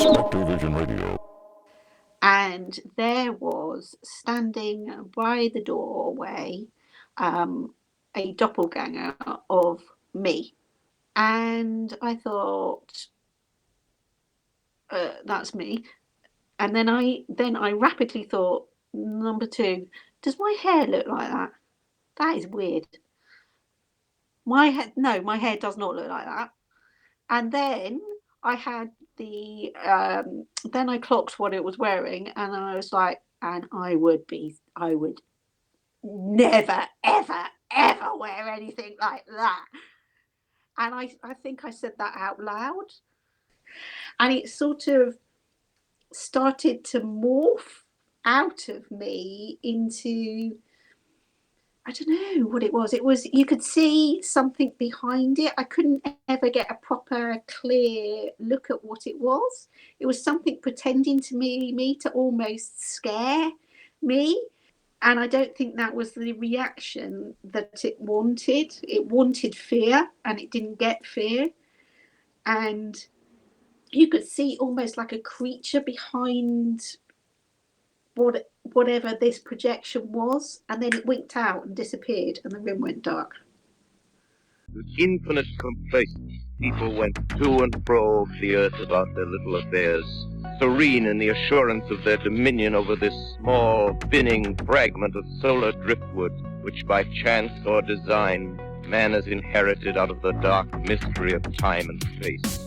Spectrovision Radio. And there was standing by the doorway a doppelganger of me. And I thought, that's me. And then I rapidly thought, number two, does my hair look like that? That is weird. My hair does not look like that. And then I had then I clocked what it was wearing, and I was like, and I would never, ever, ever wear anything like that. And I think I said that out loud, and it sort of started to morph out of me into, I don't know what it was. It was, you could see something behind it. I couldn't ever get a proper clear look at what it was. It was something pretending to me to almost scare me. And I don't think that was the reaction that it wanted. It wanted fear, and it didn't get fear. And you could see almost like a creature behind whatever this projection was, and then it winked out and disappeared, and the room went dark. With infinite complacence, people went to and fro the earth about their little affairs, serene in the assurance of their dominion over this small, spinning fragment of solar driftwood, which by chance or design man has inherited out of the dark mystery of time and space.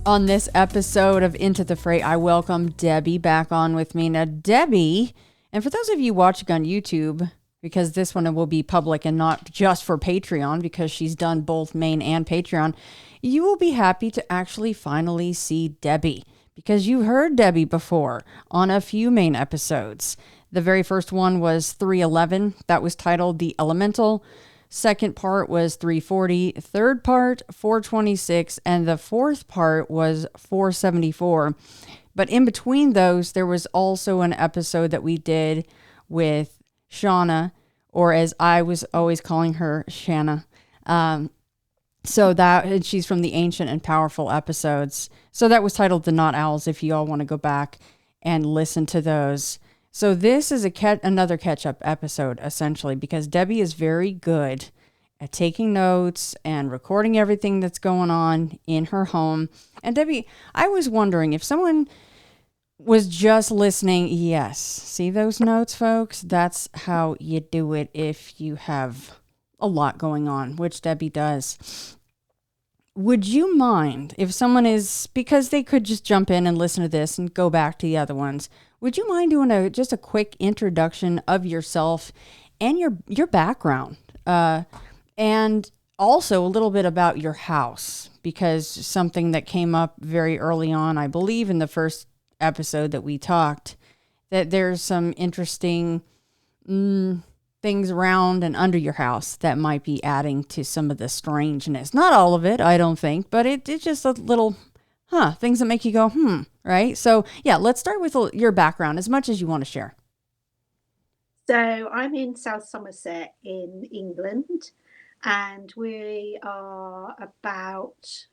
On this episode of Into the Fray, I welcome Debbie back on with me. Now, Debbie, and for those of you watching on YouTube, because this one will be public and not just for Patreon, because she's done both main and Patreon, you will be happy to actually finally see Debbie, because you heard Debbie before on a few main episodes. The very first one was 311. That was titled The Elemental. Second part was 340, third part 426, and the fourth part was 474. But in between those, there was also an episode that we did with Shauna, or as I was always calling her, Shanna. So that, and she's from the Ancient and Powerful episodes. So that was titled The Not Owls, if you all want to go back and listen to those. So this is another catch-up episode, essentially, because Debbie is very good at taking notes and recording everything that's going on in her home. And Debbie, I was wondering if someone was just listening. Yes, see those notes, folks? That's how you do it if you have a lot going on, which Debbie does. Would you mind if someone is, because they could just jump in and listen to this and go back to the other ones, would you mind doing just a quick introduction of yourself and your background? And also a little bit about your house, because something that came up very early on, I believe in the first episode that we talked, that there's some interesting things around and under your house that might be adding to some of the strangeness. Not all of it, I don't think, but it's just a little, things that make you go, right? So yeah, let's start with your background as much as you want to share. So I'm in South Somerset in England, and we are about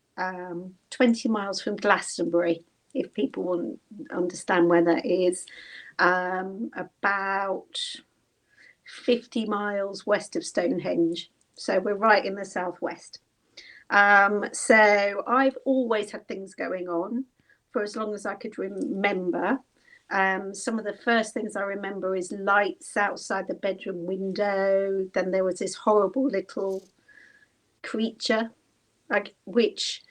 20 miles from Glastonbury, if people want to understand where that is. About 50 miles west of Stonehenge. So we're right in the southwest. So I've always had things going on for as long as I could remember. Some of the first things I remember is lights outside the bedroom window. Then there was this horrible little creature, which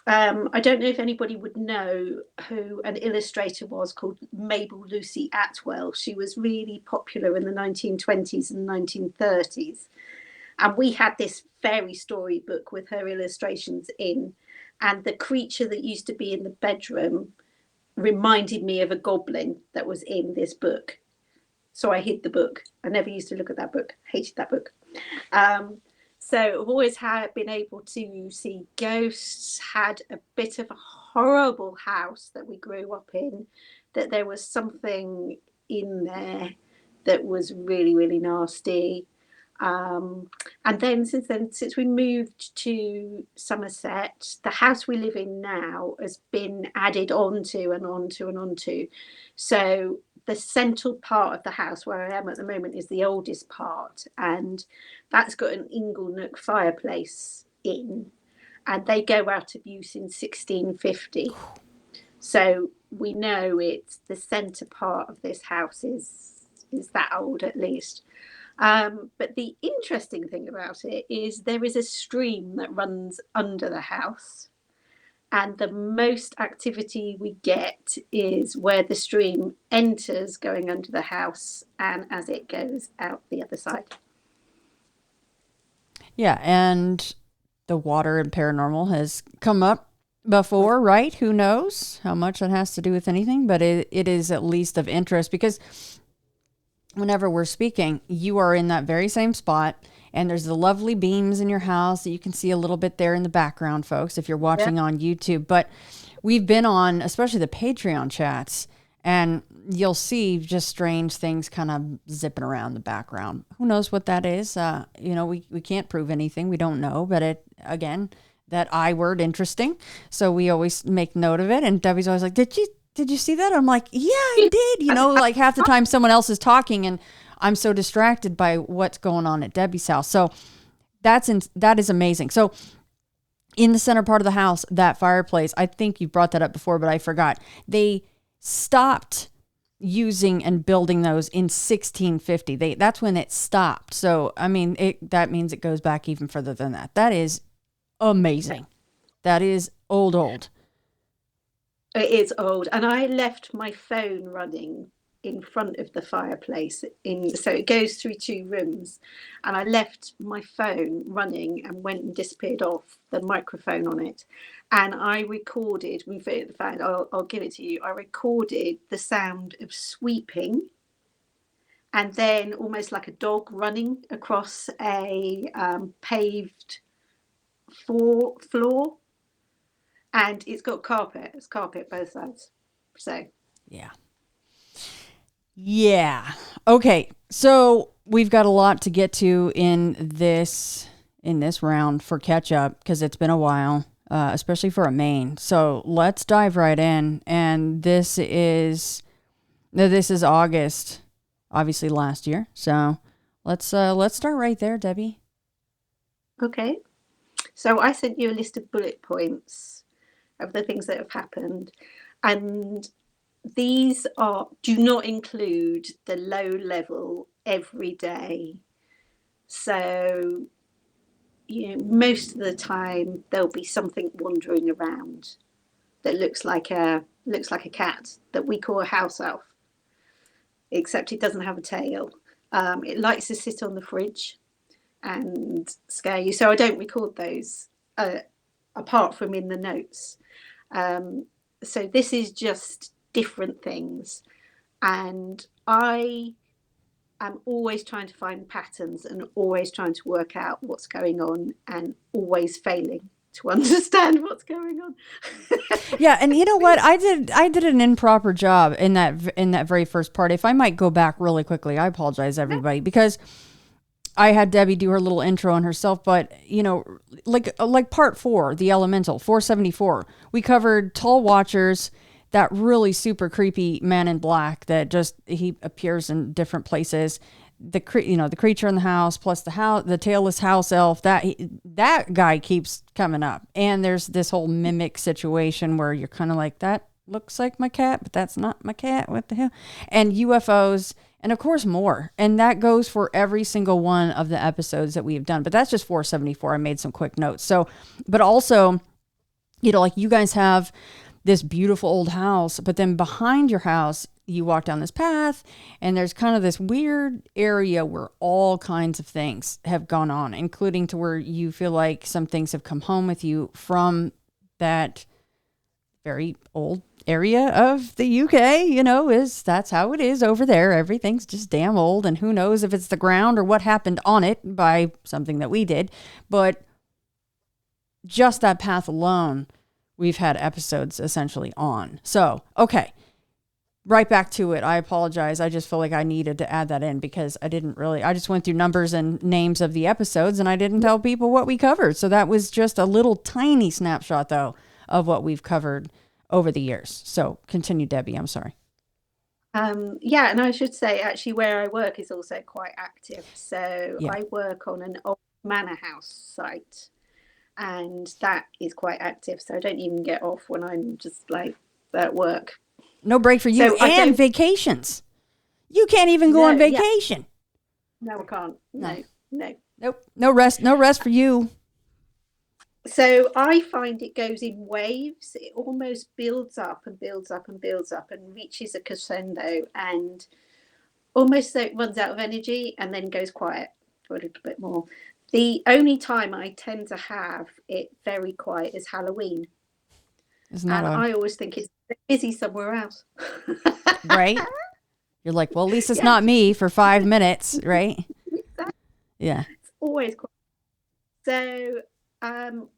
I don't know if anybody would know who an illustrator was called Mabel Lucy Atwell. She was really popular in the 1920s and 1930s. And we had this fairy story book with her illustrations in. and the creature that used to be in the bedroom reminded me of a goblin that was in this book. So I hid the book. I never used to look at that book. Hated that book. So I've always been able to see ghosts, had a bit of a horrible house that we grew up in, that there was something in there that was really, really nasty. And then, since we moved to Somerset, the house we live in now has been added onto and onto and onto. So the central part of the house where I am at the moment is the oldest part, and that's got an inglenook fireplace in, and they go out of use in 1650. So we know it's the centre part of this house is that old at least. But the interesting thing about it is there is a stream that runs under the house, and the most activity we get is where the stream enters going under the house and as it goes out the other side. Yeah, and the water and paranormal has come up before, right? Who knows how much that has to do with anything, but it is at least of interest because whenever we're speaking, you are in that very same spot, and there's the lovely beams in your house that you can see a little bit there in the background, folks, if you're watching on YouTube. But we've been on, especially the Patreon chats, and you'll see just strange things kind of zipping around the background. Who knows what that is? We can't prove anything. We don't know, but that I word, interesting. So we always make note of it. And Debbie's always like, did you see that? I'm like, yeah, I did. Like half the time someone else is talking and I'm so distracted by what's going on at Debbie's house. So that is amazing. So in the center part of the house, that fireplace, I think you brought that up before, but I forgot. They stopped using and building those in 1650. That's when it stopped. So, I mean, that means it goes back even further than that. That is amazing. That is old. It is old, and I left my phone running in front of the fireplace. So it goes through 2 rooms, and I left my phone running and went and disappeared off the microphone on it. And I recorded. I'll give it to you. I recorded the sound of sweeping, and then almost like a dog running across a paved floor. And it's got carpet. It's carpet both sides. So yeah. Okay. So we've got a lot to get to in this round for catch up because it's been a while, especially for a main. So let's dive right in. And this is August, obviously last year. So let's start right there, Debbie. Okay. So I sent you a list of bullet points of the things that have happened, and these do not include the low level everyday. So most of the time there'll be something wandering around that looks like a cat that we call a house elf, except it doesn't have a tail. It likes to sit on the fridge and scare you, so I don't record those apart from in the notes. So this is just different things, and I am always trying to find patterns and always trying to work out what's going on and always failing to understand what's going on. Yeah, and you know what? I did an improper job in that very first part. If I might go back really quickly, I apologize, everybody, because I had Debbie do her little intro on herself, but like part 4, the elemental 474, we covered tall watchers, that really super creepy man in black that just he appears in different places. The creature in the house plus the tailless house elf that guy keeps coming up, and there's this whole mimic situation where you're kind of like, that looks like my cat, but that's not my cat. What the hell? And UFOs. And of course more. And that goes for every single one of the episodes that we have done. But that's just 474. I made some quick notes. So, but also, like you guys have this beautiful old house, but then behind your house, you walk down this path and there's kind of this weird area where all kinds of things have gone on, including to where you feel like some things have come home with you from that very old area of the UK, that's how it is over there. Everything's just damn old, and who knows if it's the ground or what happened on it by something that we did. But just that path alone, we've had episodes essentially on. So, okay. Right back to it. I apologize. I just feel like I needed to add that in because I just went through numbers and names of the episodes and I didn't tell people what we covered. So that was just a little tiny snapshot though of what we've covered over the years. So continue, Debbie. I'm sorry. Yeah, and I should say actually where I work is also quite active. So Yeah. I work on an old manor house site and that is quite active. So I don't even get off when I'm just like at work. No break for you and vacations. You can't even go on vacation. Yeah. No, I can't. No. Nope. No rest for you. So I find it goes in waves. It almost builds up and builds up and builds up and reaches a crescendo and almost so it runs out of energy and then goes quiet for a little bit more. The only time I tend to have it very quiet is Halloween. I always think it's busy somewhere else. Right? You're like, well, at least it's not me for 5 minutes, right? Exactly. Yeah. It's always quiet. So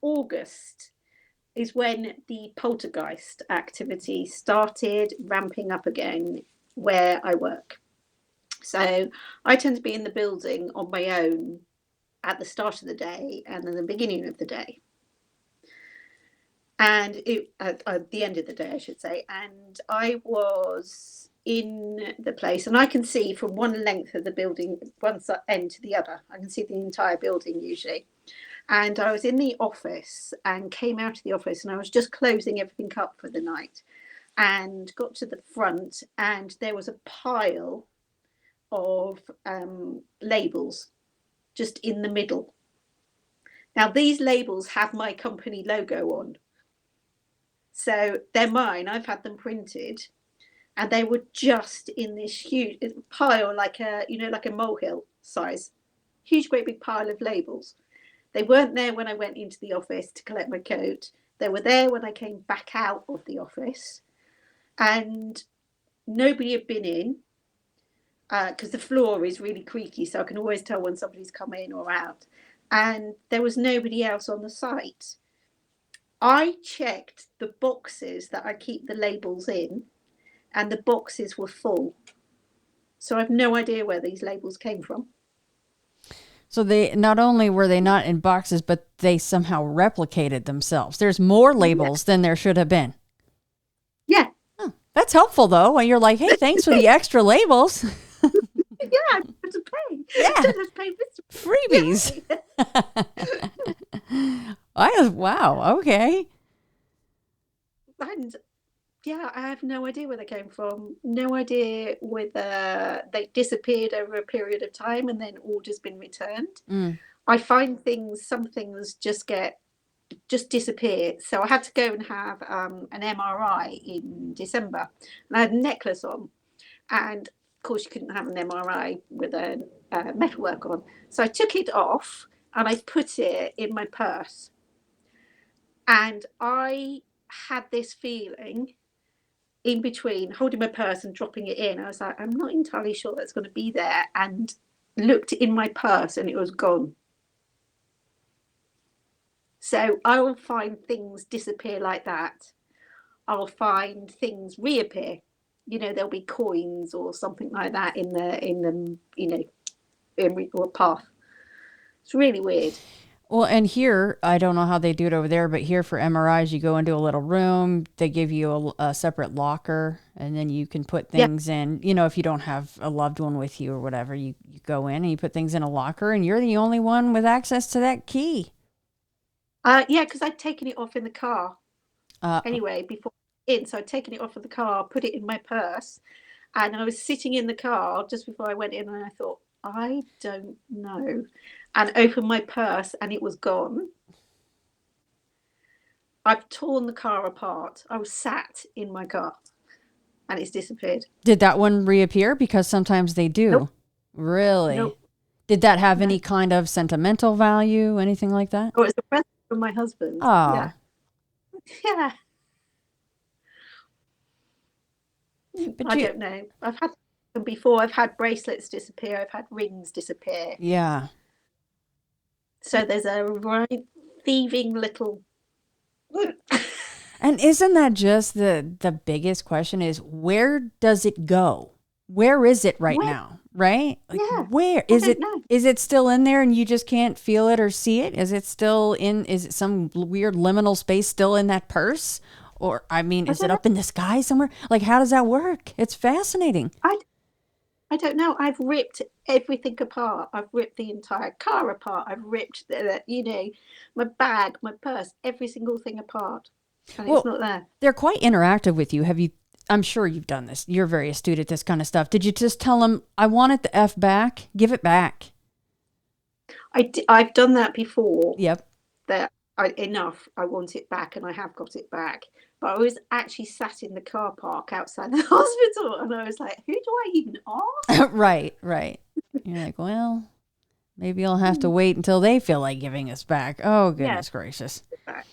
August is when the poltergeist activity started ramping up again where I work. So I tend to be in the building on my own at the start of the day and then the beginning of the day. And at the end of the day, I should say. And I was in the place, and I can see from one length of the building, one end to the other. I can see the entire building usually. And I was in the office and came out of the office, and I was just closing everything up for the night. And got to the front, and there was a pile of labels just in the middle. Now, these labels have my company logo on. So they're mine. I've had them printed, and they were just in this huge pile, like a molehill size, huge, great big pile of labels. They weren't there when I went into the office to collect my coat. They were there when I came back out of the office, and nobody had been in because the floor is really creaky, so I can always tell when somebody's come in or out. And there was nobody else on the site. I checked the boxes that I keep the labels in, and the boxes were full. So I have no idea where these labels came from. So they not only were they not in boxes, but they somehow replicated themselves. There's more labels than there should have been. Yeah. Oh, that's helpful, though, when you're like, hey, thanks for the extra labels. Yeah, I have to pay. Yeah. I don't have to pay this. Freebies. Wow, okay. And yeah, I have no idea where they came from. No idea whether they disappeared over a period of time and then all just been returned. I find some things just disappear. So I had to go and have an MRI in December, and I had a necklace on, and of course you couldn't have an MRI with a metalwork on. So I took it off and I put it in my purse, and I had this feeling in between holding my purse and dropping it in. I was like, I'm not entirely sure that's going to be there, and looked in my purse and it was gone. So I will find things disappear like that. I'll find things reappear. There'll be coins or something like that in the path. It's really weird. Well, and here, I don't know how they do it over there, but here for MRIs, you go into a little room, they give you a separate locker, and then you can put things in. If you don't have a loved one with you or whatever, you go in and you put things in a locker, and you're the only one with access to that key. Yeah, because I'd taken it off in the car anyway before so I'd taken it off of the car, put it in my purse, and I was sitting in the car just before I went in, and I thought, I don't know, and opened my purse and it was gone. I've torn the car apart. I was sat in my car and it's disappeared. Did that one reappear? Because sometimes they do. Nope. Really? Nope. Did that have any kind of sentimental value, anything like that? Oh, it's a present from my husband. Oh. Yeah. Yeah. But I don't know. I've had them before. I've had bracelets disappear. I've had rings disappear. yeah. So there's a right thieving little. And isn't that just the biggest question is where does it go? Where is it right Where? now? Right? Like Yeah. where I is don't it? know. Is it still in there and you just can't feel it or see it? Is it still in? Is it some weird liminal space still in that purse? Or I mean, I is it don't know. up in the sky somewhere? Like how does that work? It's fascinating. I don't know. I've ripped everything apart. I've ripped the entire car apart. I've ripped my bag, my purse, every single thing apart, and it's Well, not there. they're quite interactive with you. Have you? I'm sure you've done this. You're very astute at this kind of stuff. Did you just tell them, I want it the F back? Give it back. I've done that before. Yep. That enough. I want it back, and I have got it back. But I was actually sat in the car park outside the hospital, and I was like, "Who do I even ask?" Right, right. You're like, well, maybe I'll have to wait until they feel like giving us back. Oh, goodness gracious. Back.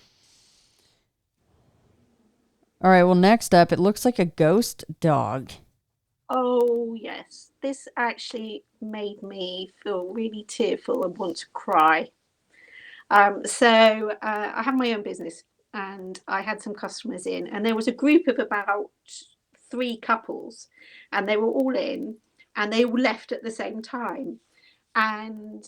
All right, well, next up, it looks like a ghost dog. Oh yes, this actually made me feel really tearful and want to cry. I have my own business, and I had some customers in, and there was a group of about 3 couples, and they were all in, and they all left at the same time. And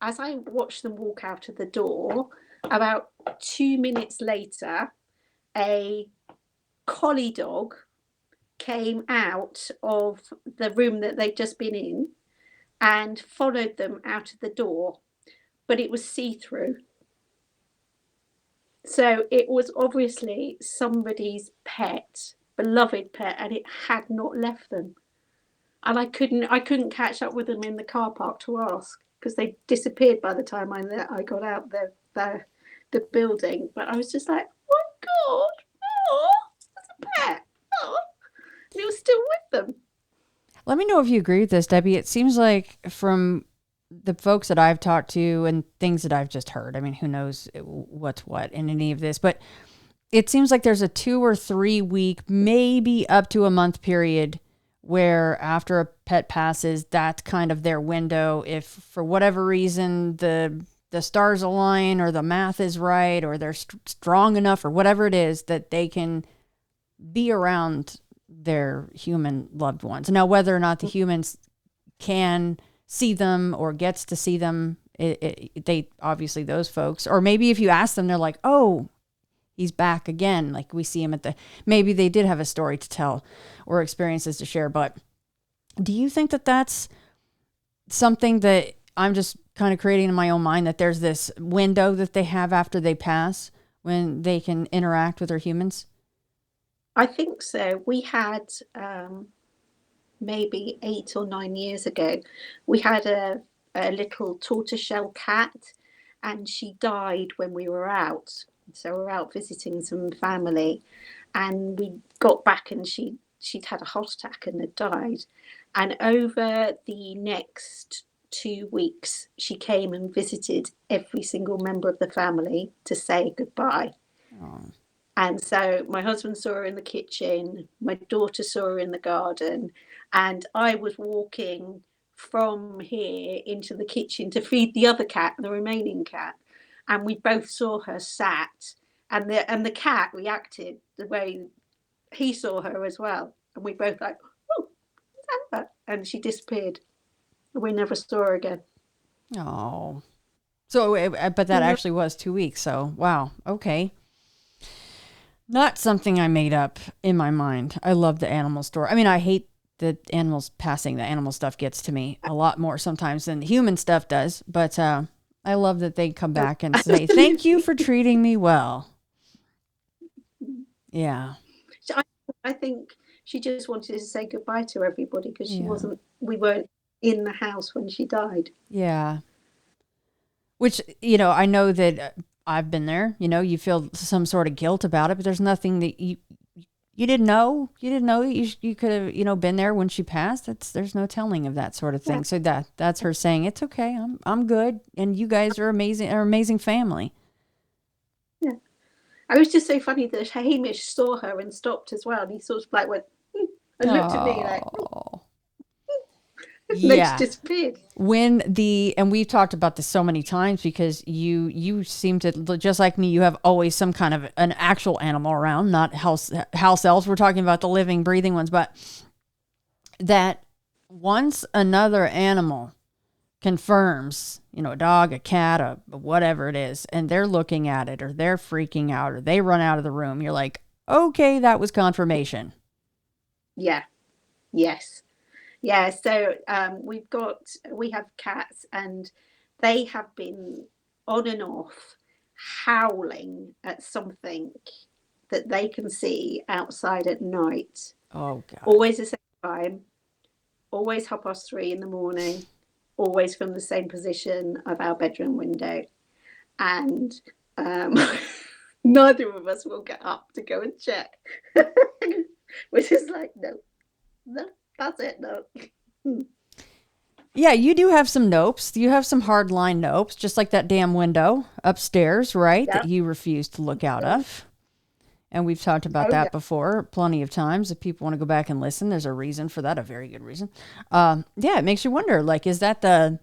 as I watched them walk out of the door, about 2 minutes later, a collie dog came out of the room that they'd just been in and followed them out of the door, but it was see-through. So it was obviously somebody's pet, beloved pet, and it had not left them. And I couldn't catch up with them in the car park to ask because they disappeared by the time I got out the building. But I was just like, oh my God, oh, it's a pet. Oh. And it was still with them. Let me know if you agree with this, Debbie. It seems like from the folks that I've talked to and things that I've just heard, I mean, who knows what's what in any of this, but it seems like there's a 2 or 3 week, maybe up to a month period where after a pet passes, that's kind of their window. If for whatever reason the stars align or the math is right or they're strong enough or whatever it is that they can be around their human loved ones. Now, whether or not the humans can see them or gets to see them, they obviously those folks, or maybe if you ask them, they're like, oh, he's back again. Like we see him at maybe they did have a story to tell or experiences to share. But do you think that that's something that I'm just kind of creating in my own mind, that there's this window that they have after they pass when they can interact with their humans? I think so. We had maybe 8 or 9 years ago, we had a little tortoiseshell cat, and she died when we were out. So we're out visiting some family, and we got back, and she'd had a heart attack and had died. And over the next 2 weeks, she came and visited every single member of the family to say goodbye. Oh. And so my husband saw her in the kitchen, my daughter saw her in the garden, and I was walking from here into the kitchen to feed the other cat, the remaining cat. And we both saw her sat, and the cat reacted the way he saw her as well. And we both like, oh, Amber. And she disappeared. We never saw her again. Oh. So, but that actually was 2 weeks. So, wow. Okay. Not something I made up in my mind. I love the animal story. I mean, I hate the animals passing. The animal stuff gets to me a lot more sometimes than the human stuff does. But I love that they come back and say, thank you for treating me well. Yeah. I think she just wanted to say goodbye to everybody because we weren't in the house when she died. Yeah. Which, I know that I've been there, you feel some sort of guilt about it, but there's nothing that you didn't know. You didn't know you could have, been there when she passed. There's no telling of that sort of thing. Yeah. So that's her saying, it's okay. I'm good. And you guys are amazing family. Yeah. it was just so funny that Hamish saw her and stopped as well. And he sort of like went and looked at me like, and then she disappeared. And we've talked about this so many times because you seem to, just like me, you have always some kind of an actual animal around, not house elves. We're talking about the living, breathing ones, but that once another animal confirms, a dog, a cat, a whatever it is, and they're looking at it or they're freaking out or they run out of the room, you're like, okay, that was confirmation. Yeah. Yes. Yeah. So we have cats, and they have been on and off howling at something that they can see outside at night. Oh God. Always the same time, always 3:30 in the morning, always from the same position of our bedroom window. And neither of us will get up to go and check. We're just like, no, that's it, no. Yeah, you do have some nopes. You have some hardline nopes, just like that damn window upstairs, right? Yeah. That you refuse to look out of. And we've talked about that before plenty of times. If people want to go back and listen, there's a reason for that, a very good reason. Yeah, it makes you wonder, like, is that that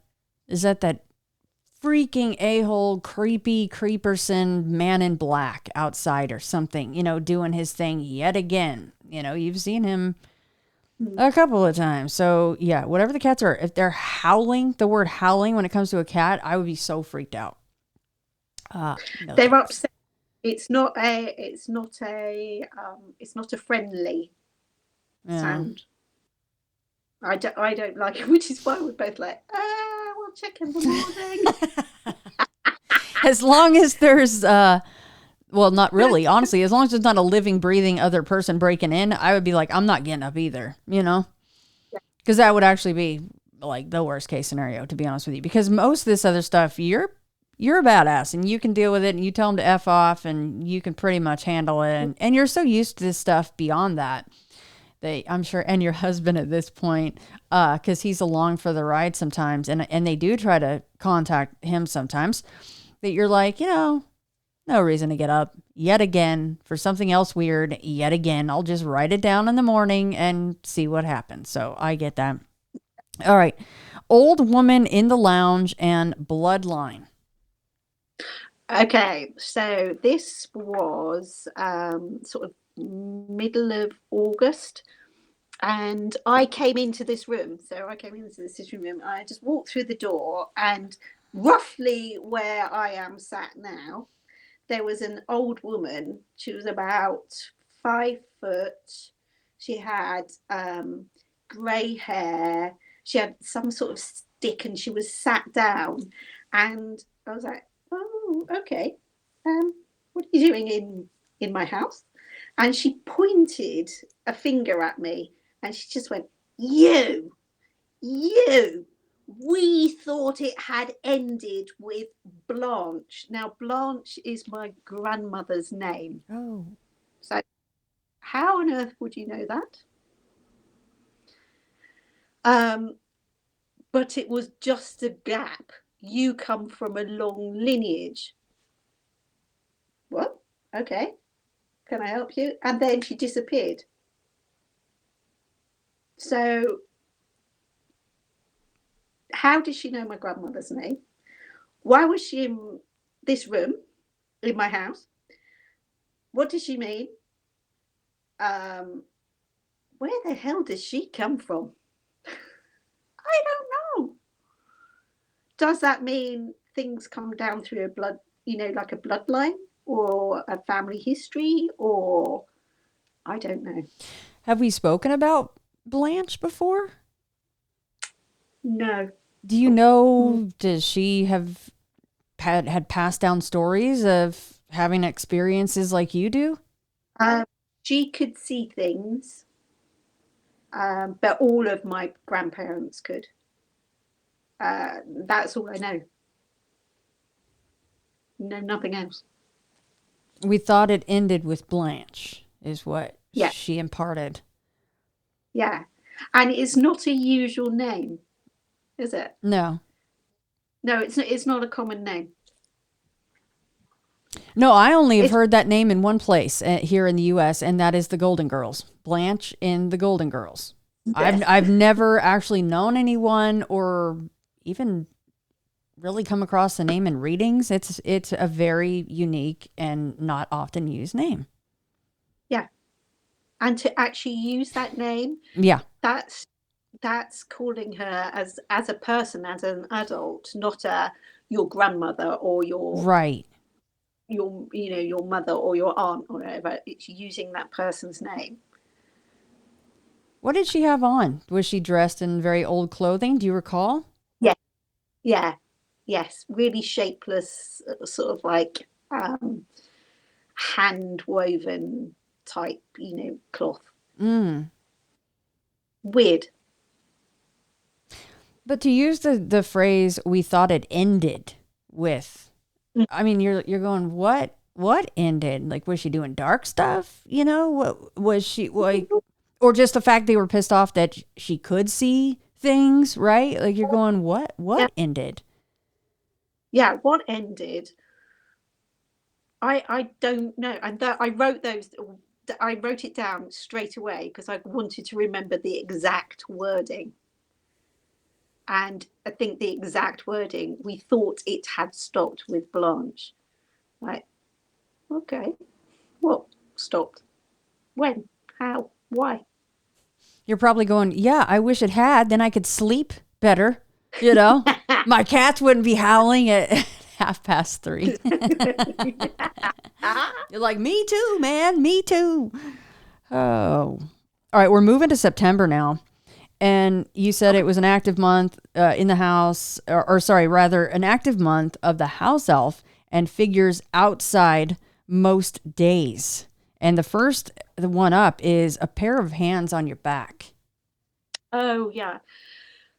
freaking a-hole, creepy creeperson man in black outside or something, doing his thing yet again? You've seen him a couple of times. So yeah, whatever the cats are, if they're howling, the word howling when it comes to a cat, I would be so freaked out. No, they're upset. It's not a friendly sound. I don't like it, which is why we're both like, we'll check in the morning. As long as there's well, not really, honestly, as long as there's not a living, breathing other person breaking in, I would be like, I'm not getting up either, because that would actually be like the worst case scenario, to be honest with you, because most of this other stuff, you're a badass and you can deal with it, and you tell them to F off and you can pretty much handle it. And you're so used to this stuff beyond that, I'm sure, and your husband at this point, because he's along for the ride sometimes, and they do try to contact him sometimes, that you're like, no reason to get up yet again for something else weird yet again. I'll just write it down in the morning and see what happens. So I get that. All right. Old woman in the lounge and bloodline. Okay, so this was sort of middle of August, and I came into this room. So I came into this sitting room. I just walked through the door, and roughly where I am sat now, there was an old woman. She was about 5 foot. She had grey hair. She had some sort of stick, and she was sat down. And I was like, oh, okay. What are you doing in my house? And she pointed a finger at me, and she just went, you. We thought it had ended with Blanche. Now, Blanche is my grandmother's name. Oh. So how on earth would you know that? But it was just a gap. You come from a long lineage. What? Okay. Can I help you? And then she disappeared. So how did she know my grandmother's name? Why was she in this room in my house? What does she mean? Where the hell does she come from? I don't know. Does that mean things come down through a blood, like a bloodline or a family history, or I don't know. Have we spoken about Blanche before? No. Do you know, does she have had passed down stories of having experiences like you do? She could see things, but all of my grandparents could. That's all I know. No, nothing else. We thought it ended with Blanche, is what she imparted. Yeah. And it's not a usual name, is it? No. No, it's not a common name. No, I only have It's heard that name in one place here in the U.S., and that is the Golden Girls. Blanche in the Golden Girls. yes. I've never actually known anyone or even really come across the name in readings. It's a very unique and not often used name. Yeah. And to actually use that name, Yeah, that's calling her as a person, as an adult, not your grandmother or right. your mother or your aunt or whatever. It's using that person's name. What did she have on? Was she dressed in very old clothing? Do you recall? Yeah, yeah, yes. Really shapeless, sort of like hand woven type, cloth. Mm. Weird. But to use the phrase "we thought it ended" with, Mm. I mean, you're going, what ended? Like, was she doing dark stuff? What was she like? Or just the fact they were pissed off that she could see things, right? Like, you're going, what Yeah, ended? yeah. What ended? I don't know, and that I wrote those. I wrote it down straight away because I wanted to remember the exact wording. And I think the exact wording, we thought it had stopped with Blanche. Like, okay, what stopped? When? How? Why? You're probably going, yeah, I wish it had. Then I could sleep better. My cats wouldn't be howling at 3:30. You're like, me too, man. Me too. Oh. All right. We're moving to September now. And you said it was an active month in the house, or sorry, rather, an active month of the house elf and figures outside most days. And the one up is a pair of hands on your back. Oh, yeah.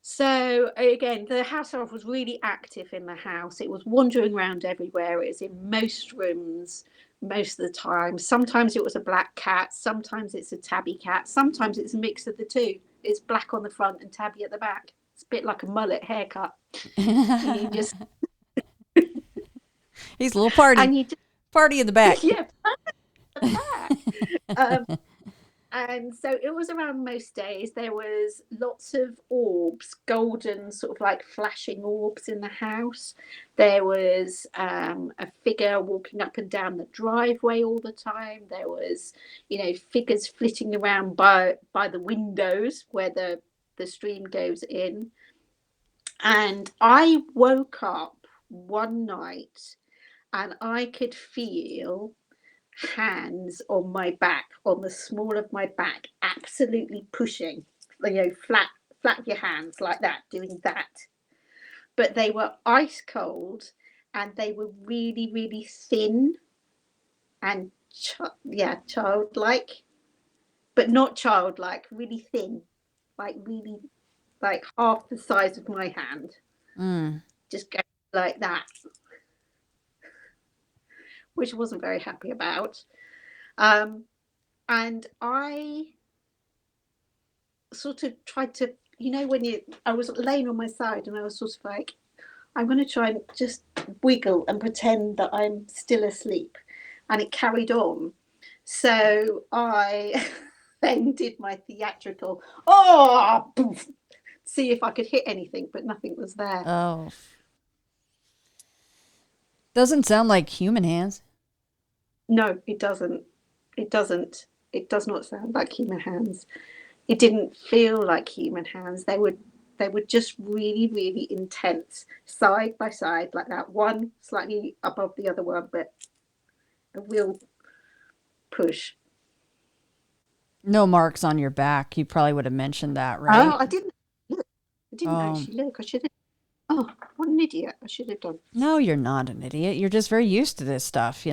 So again, the house elf was really active in the house. It was wandering around everywhere. It was in most rooms most of the time. Sometimes it was a black cat. Sometimes it's a tabby cat. Sometimes it's a mix of the two. It's black on the front and tabby at the back. It's a bit like a mullet haircut. You just He's a little party. and you just Party in the back. yeah, at the back. And so it was around most days. There was lots of orbs, golden sort of like flashing orbs in the house. There was a figure walking up and down the driveway all the time. There was, figures flitting around by the windows where the stream goes in. And I woke up one night and I could feel hands on my back, on the small of my back, absolutely pushing, flat your hands like that, doing that. But they were ice cold and they were really, really thin and childlike, but not childlike, really thin, like really like half the size of my hand. Just go like that, which I wasn't very happy about. And I sort of tried to, I was laying on my side and I was sort of like, I'm going to try and just wiggle and pretend that I'm still asleep. And it carried on. So I then did my theatrical, poof, see if I could hit anything, but nothing was there. Oh. Doesn't sound like human hands. No, it doesn't. It doesn't. It does not sound like human hands. It didn't feel like human hands. They were just really, really intense, side by side, like that. One slightly above the other one, but a real push. No marks on your back. You probably would have mentioned that, right? Oh, I didn't look. I didn't actually look. I should have. Oh, what an idiot. I should have done. No, you're not an idiot. You're just very used to this stuff,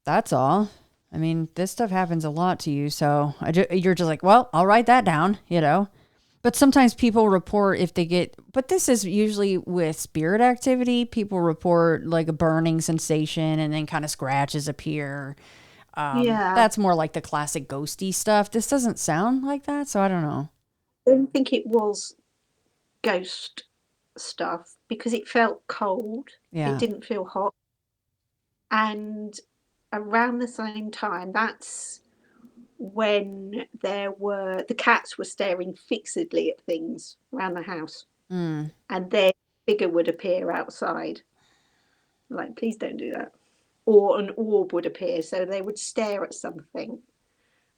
That's all. I mean, this stuff happens a lot to you, so you're just like, well, I'll write that down, But sometimes people report if they but this is usually with spirit activity. People report like a burning sensation and then kind of scratches appear. Yeah. That's more like the classic ghosty stuff. This doesn't sound like that, so I don't know. I don't think it was ghost stuff because it felt cold. Yeah. It didn't feel hot. And around the same time, that's when the cats were staring fixedly at things around the house. Mm. And their figure would appear outside. Like, please don't do that. Or an orb would appear. So they would stare at something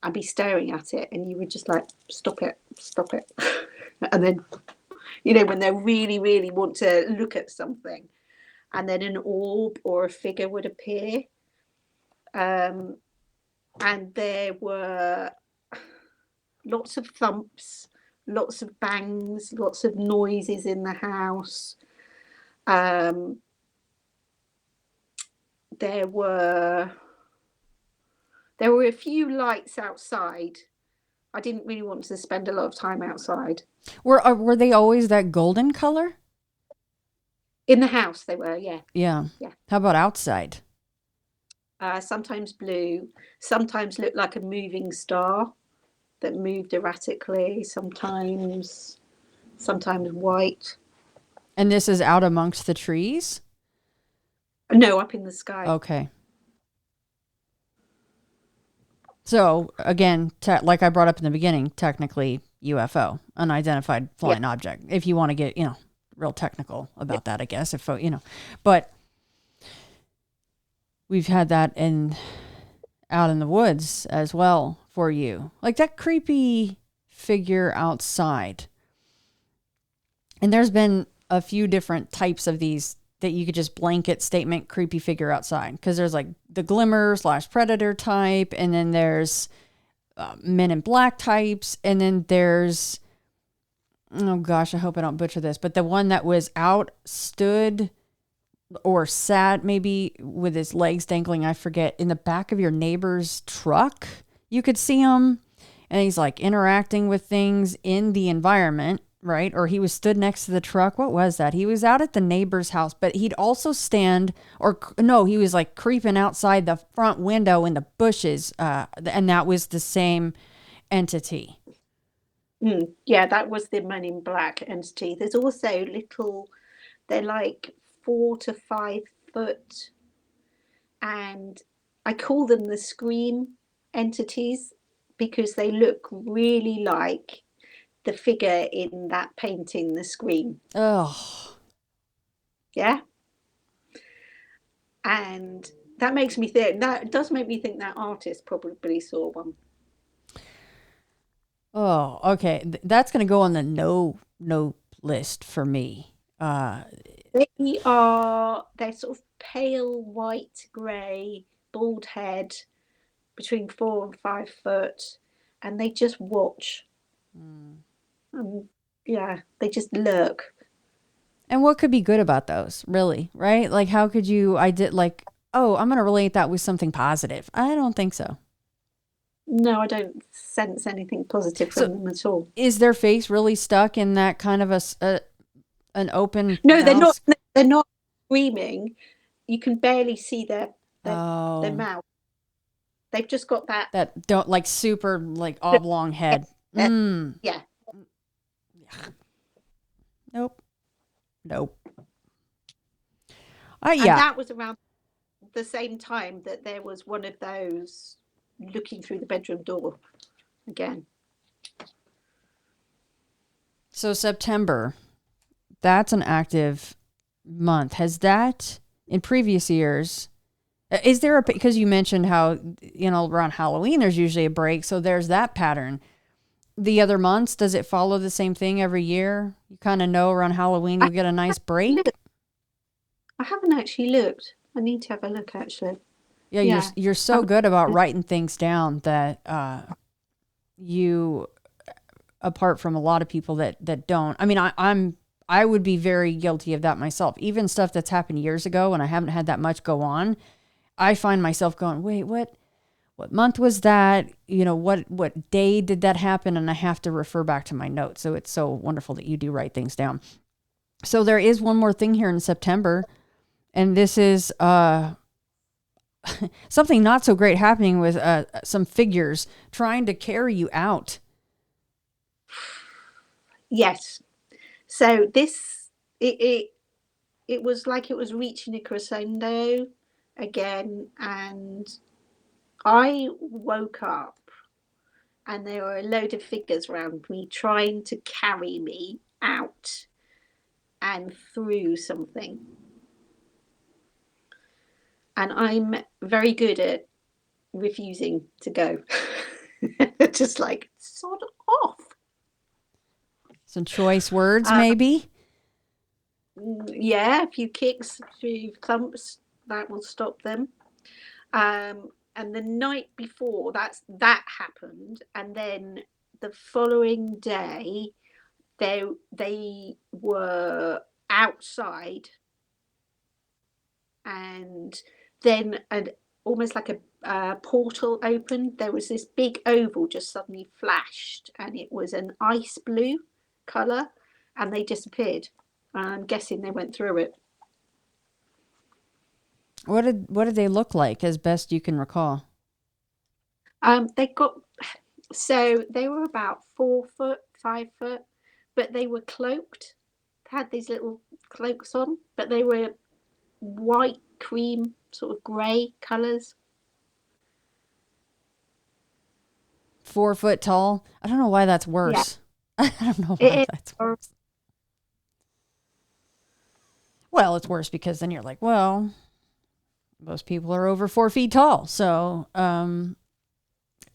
and be staring at it. And you would just like, stop it, stop it. And then, when they really, really want to look at something. And then an orb or a figure would appear. And there were lots of thumps, lots of bangs, lots of noises in the house. There were a few lights outside. I didn't really want to spend a lot of time outside. Were they always that golden color? In the house, they were, yeah. Yeah. Yeah. How about outside? Sometimes blue, sometimes looked like a moving star that moved erratically, sometimes white. And this is out amongst the trees? No, up in the sky. Okay. So again, like I brought up in the beginning, technically UFO, unidentified flying object. If you want to get, real technical about that, I guess, but we've had that out in the woods as well for you. Like that creepy figure outside. And there's been a few different types of these that you could just blanket statement creepy figure outside. Because there's like the glimmer / predator type. And then there's men in black types. And then there's, oh gosh, I hope I don't butcher this. But the one that was stood or sat maybe with his legs dangling, I forget, in the back of your neighbor's truck. You could see him. And he's like interacting with things in the environment. Right? Or he was stood next to the truck. What was that? He was out at the neighbor's house, but he'd also he was like creeping outside the front window in the bushes. And that was the same entity. Yeah, that was the Men in Black entity. There's also they're like 4 to 5 foot. And I call them the Scream entities because they look really like the figure in that painting, The Scream. Oh. Yeah. And that makes me think, that does make me think that artist probably saw one. Oh, okay. That's going to go on the no list for me. They're sort of pale white grey, bald head, between 4 and 5 foot, and they just watch. They just lurk. And what could be good about those, really, right? Like, how could you, I'm going to relate that with something positive. I don't think so. No, I don't sense anything positive from them at all. Is their face really stuck in that kind of an open No, mouth? they're not screaming. You can barely see their mouth. They've just got that don't like super like oblong head. Yeah. Nope. And that was around the same time that there was one of those looking through the bedroom door again. So September, that's an active month. Has that in previous years? Is there because you mentioned how, around Halloween, there's usually a break. So there's that pattern. The other months, does it follow the same thing every year? You kind of know around Halloween, you get a nice break. I haven't actually looked. I need to have a look actually. Yeah. You're so good about writing things down that you, apart from a lot of people that don't. I mean, I would be very guilty of that myself. Even stuff that's happened years ago and I haven't had that much go on. I find myself going, wait, what month was that? What day did that happen? And I have to refer back to my notes. So it's so wonderful that you do write things down. So there is one more thing here in September. And this is something not so great happening with some figures trying to carry you out. Yes. So this, it was like it was reaching a crescendo. again, and I woke up and there were a load of figures around me trying to carry me out and through something. And I'm very good at refusing to go. Just like, sod off. Some choice words, maybe? Yeah, a few kicks, a few thumps, that will stop them. And the night before that happened, and then the following day they were outside, and then almost like a portal opened. There was this big oval just suddenly flashed, and it was an ice blue color, and they disappeared. I'm guessing they went through it. What did they look like, as best you can recall? They were about 4 foot, 5 foot, but they were cloaked. They had these little cloaks on, but they were white, cream, sort of grey colours. 4 foot tall? I don't know why that's worse. Yeah. I don't know why that's worse. Well, it's worse because then you're like, well, most people are over 4 feet tall. So,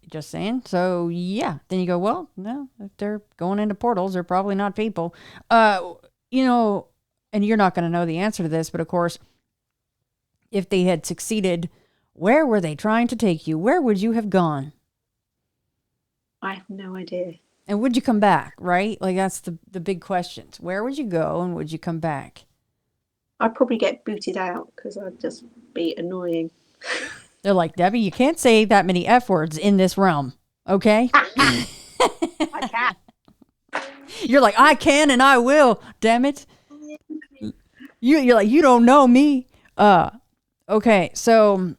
just saying. So, yeah. Then you go, well, no, if they're going into portals, they're probably not people. You know, and you're not going to know the answer to this, but of course, if they had succeeded, where were they trying to take you? Where would you have gone? I have no idea. And would you come back, right? Like, that's the big questions. Where would you go and would you come back? I'd probably get booted out because I'd just be annoying. They're like, Debbie, you can't say that many F words in this realm, okay? I can. You're like, I can and I will, damn it. You're like, you don't know me. Okay, so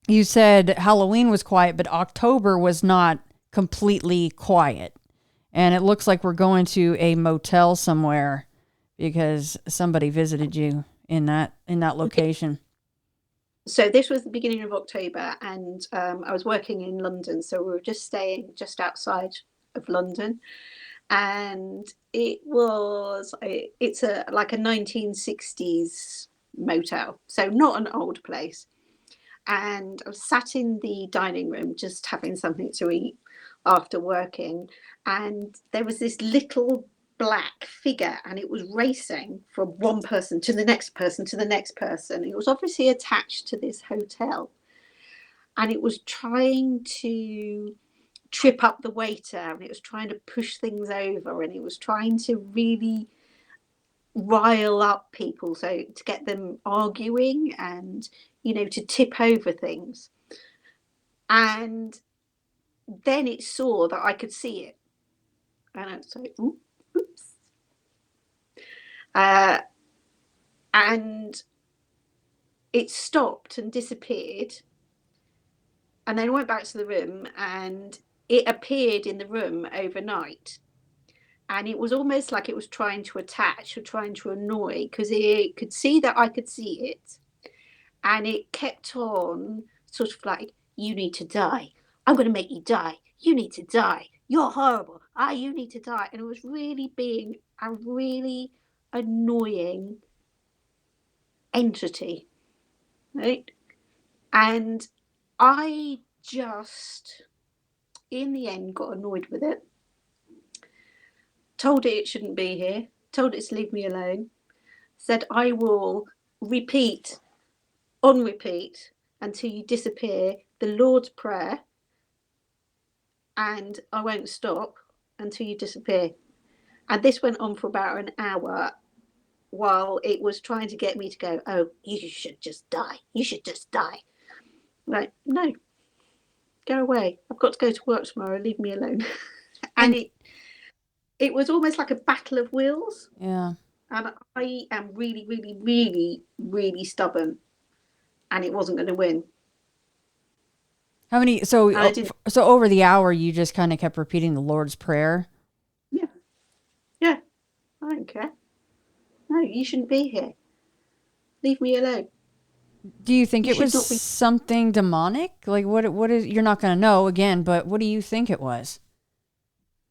you said Halloween was quiet, but October was not completely quiet. And it looks like we're going to a motel somewhere because somebody visited you in that location. So this was the beginning of October, and I was working in London, so we were just staying just outside of London, and it's like a 1960s motel, so not an old place. And I was sat in the dining room just having something to eat after working, and there was this little black figure, and it was racing from one person to the next person to the next person. It was obviously attached to this hotel, and it was trying to trip up the waiter, and it was trying to push things over, and it was trying to really rile up people, so to get them arguing and, you know, to tip over things. And then it saw that I could see it, and I was like, oops. And it stopped and disappeared, and then went back to the room, and it appeared in the room overnight, and it was almost like it was trying to attach or trying to annoy, because it could see that I could see it, and it kept on sort of like, you need to die, I'm going to make you die, you need to die, you're horrible, you need to die. And it was really being a really annoying entity, right? And I just, in the end, got annoyed with it, told it shouldn't be here, told it to leave me alone, said I will repeat on repeat until you disappear the Lord's Prayer, and I won't stop until you disappear. And this went on for about an hour while it was trying to get me to go, oh, you should just die, you should just die. Like, no, go away, I've got to go to work tomorrow, leave me alone. And it was almost like a battle of wills. Yeah. And I am really, really, really, really stubborn, and it wasn't going to win. How many? So over the hour, you just kind of kept repeating the Lord's Prayer. Yeah, I don't care. No, you shouldn't be here. Leave me alone. Do you think You it should was not be. something demonic? Like what is, you're not going to know again, but what do you think it was?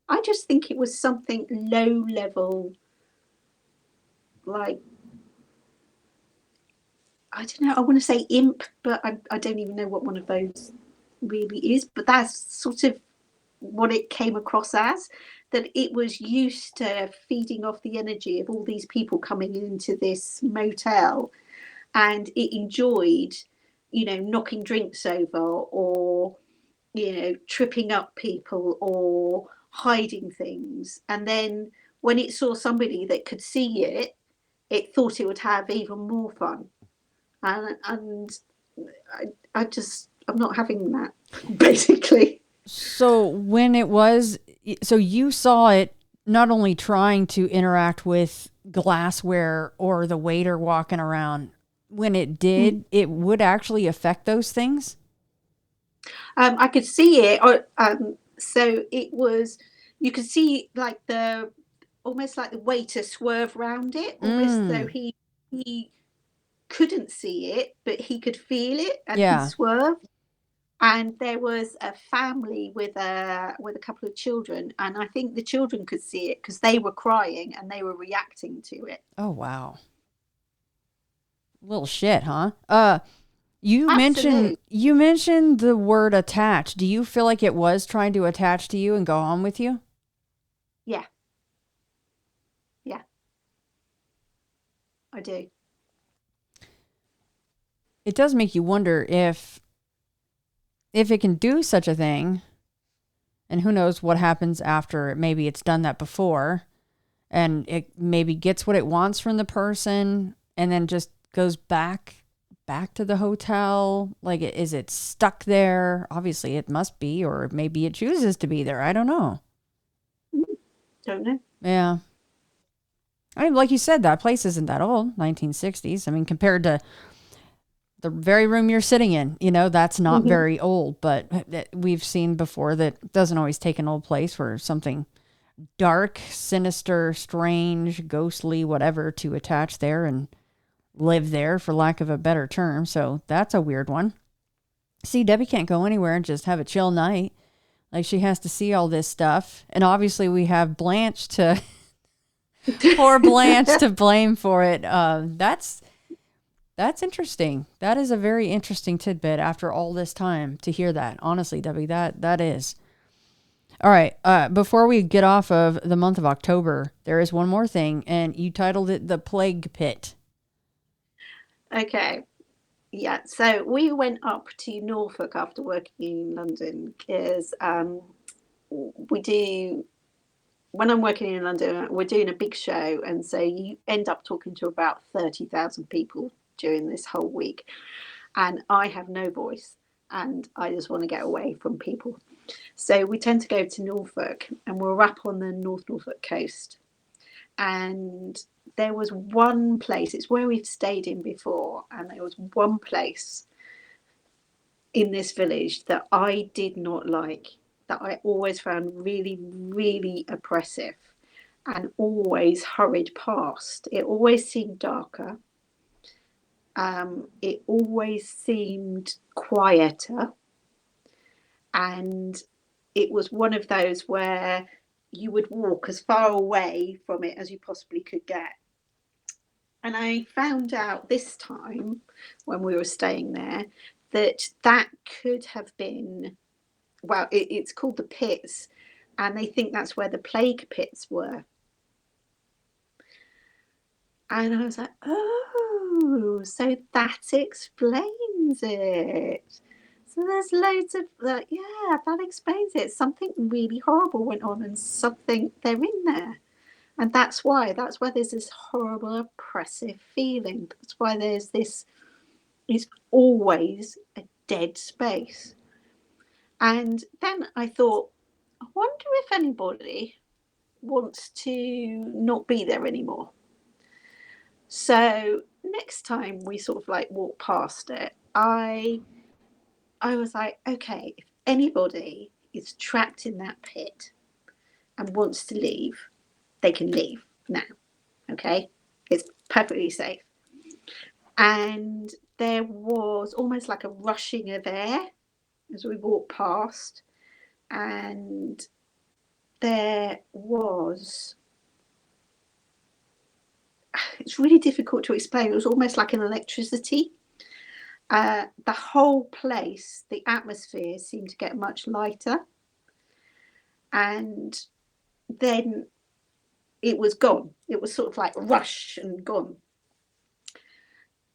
I just think it was something low level, like, I don't know, I want to say imp, but I don't even know what one of those really is. But that's sort of what it came across as, that it was used to feeding off the energy of all these people coming into this motel, and it enjoyed, knocking drinks over, or, tripping up people, or hiding things. And then when it saw somebody that could see it, it thought it would have even more fun. And I'm not having that, basically. So when it was, so you saw it not only trying to interact with glassware or the waiter walking around, when it did, it would actually affect those things? I could see it. So it was, you could see like the, almost like the waiter swerve round it, almost though Mm, he couldn't see it, but he could feel it, and he yeah. swerved. And there was a family with a couple of children, and I think the children could see it because they were crying and they were reacting to it. Oh, wow. Little shit, huh? Absolutely. You mentioned the word attach. Do you feel like it was trying to attach to you and go on with you? Yeah, yeah, I do. It does make you wonder if it can do such a thing, and who knows what happens after. Maybe it's done that before, and it maybe gets what it wants from the person and then just goes back to the hotel. Like, is it stuck there? Obviously it must be, or maybe it chooses to be there. I don't know. Don't know. Yeah. I mean, like you said, that place isn't that old, 1960s. I mean, compared to the very room you're sitting in, that's not Hmm. very old, but we've seen before that it doesn't always take an old place for something dark, sinister, strange, ghostly, whatever to attach there and live there, for lack of a better term. So that's a weird one. See, Debbie can't go anywhere and just have a chill night. Like, she has to see all this stuff. And obviously we have Blanche to, poor Blanche, to blame for it. That's interesting. That is a very interesting tidbit after all this time to hear that. Honestly, Debbie, that is. All right. Before we get off of the month of October, there is one more thing, and you titled it The Plague Pit. Okay. Yeah, so we went up to Norfolk after working in London because we do, when I'm working in London, we're doing a big show, and so you end up talking to about 30,000 people during this whole week. And I have no voice, and I just want to get away from people. So we tend to go to Norfolk, and we're up on the North Norfolk coast. And there was one place, it's where we've stayed in before, and there was one place in this village that I did not like, that I always found really, really oppressive, and always hurried past. It always seemed darker. It always seemed quieter. And it was one of those where you would walk as far away from it as you possibly could get. And I found out this time, when we were staying there, that that could have been, well, it's called the pits, and they think that's where the plague pits were. And I was like, oh, so that explains it. So there's loads of like, yeah, that explains it. Something really horrible went on, and something, they're in there. And that's why there's this horrible oppressive feeling. That's why there's this, it's always a dead space. And then I thought, I wonder if anybody wants to not be there anymore. So next time we sort of like walk past it, I was like, okay, if anybody is trapped in that pit and wants to leave, they can leave now. Okay, it's perfectly safe. And there was almost like a rushing of air as we walked past, and there was, it's really difficult to explain, it was almost like an electricity. The whole place, the atmosphere seemed to get much lighter, and then it was gone. It was sort of like rush and gone.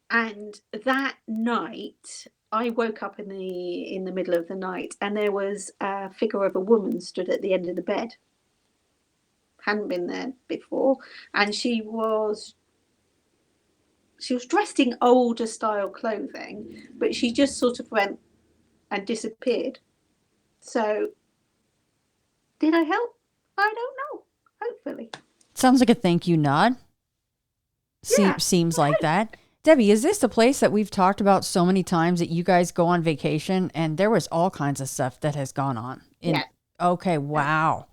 And that night, I woke up in the middle of the night, and there was a figure of a woman stood at the end of the bed. Hadn't been there before, and she was dressed in older style clothing, but she just sort of went and disappeared. So, did I help? I don't know. Hopefully. Sounds like a thank you nod. Yeah. Seems like that. Debbie, is this the place that we've talked about so many times that you guys go on vacation and there was all kinds of stuff that has gone on? Yeah. Okay, wow.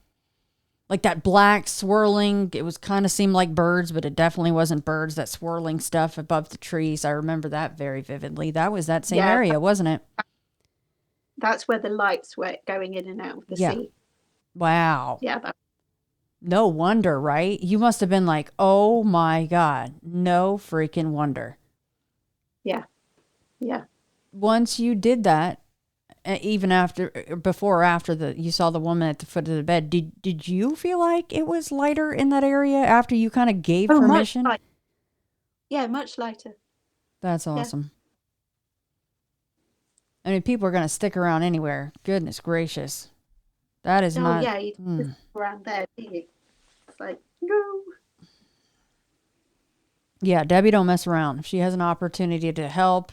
Like that black swirling, it was kind of seemed like birds, but it definitely wasn't birds, that swirling stuff above the trees. I remember that very vividly. That was that same area, wasn't it? That's where the lights were going in and out of the sea. Wow. Yeah. No wonder, right? You must have been like, oh my God, no freaking wonder. Yeah. Yeah. Once you did that, even before or after you saw the woman at the foot of the bed, did you feel like it was lighter in that area after you kind of gave permission? Much much lighter. That's awesome. Yeah. I mean, people are going to stick around anywhere. Goodness gracious. That is not. Yeah, you just around there, do you? It's like, no. Yeah, Debbie don't mess around. If she has an opportunity to help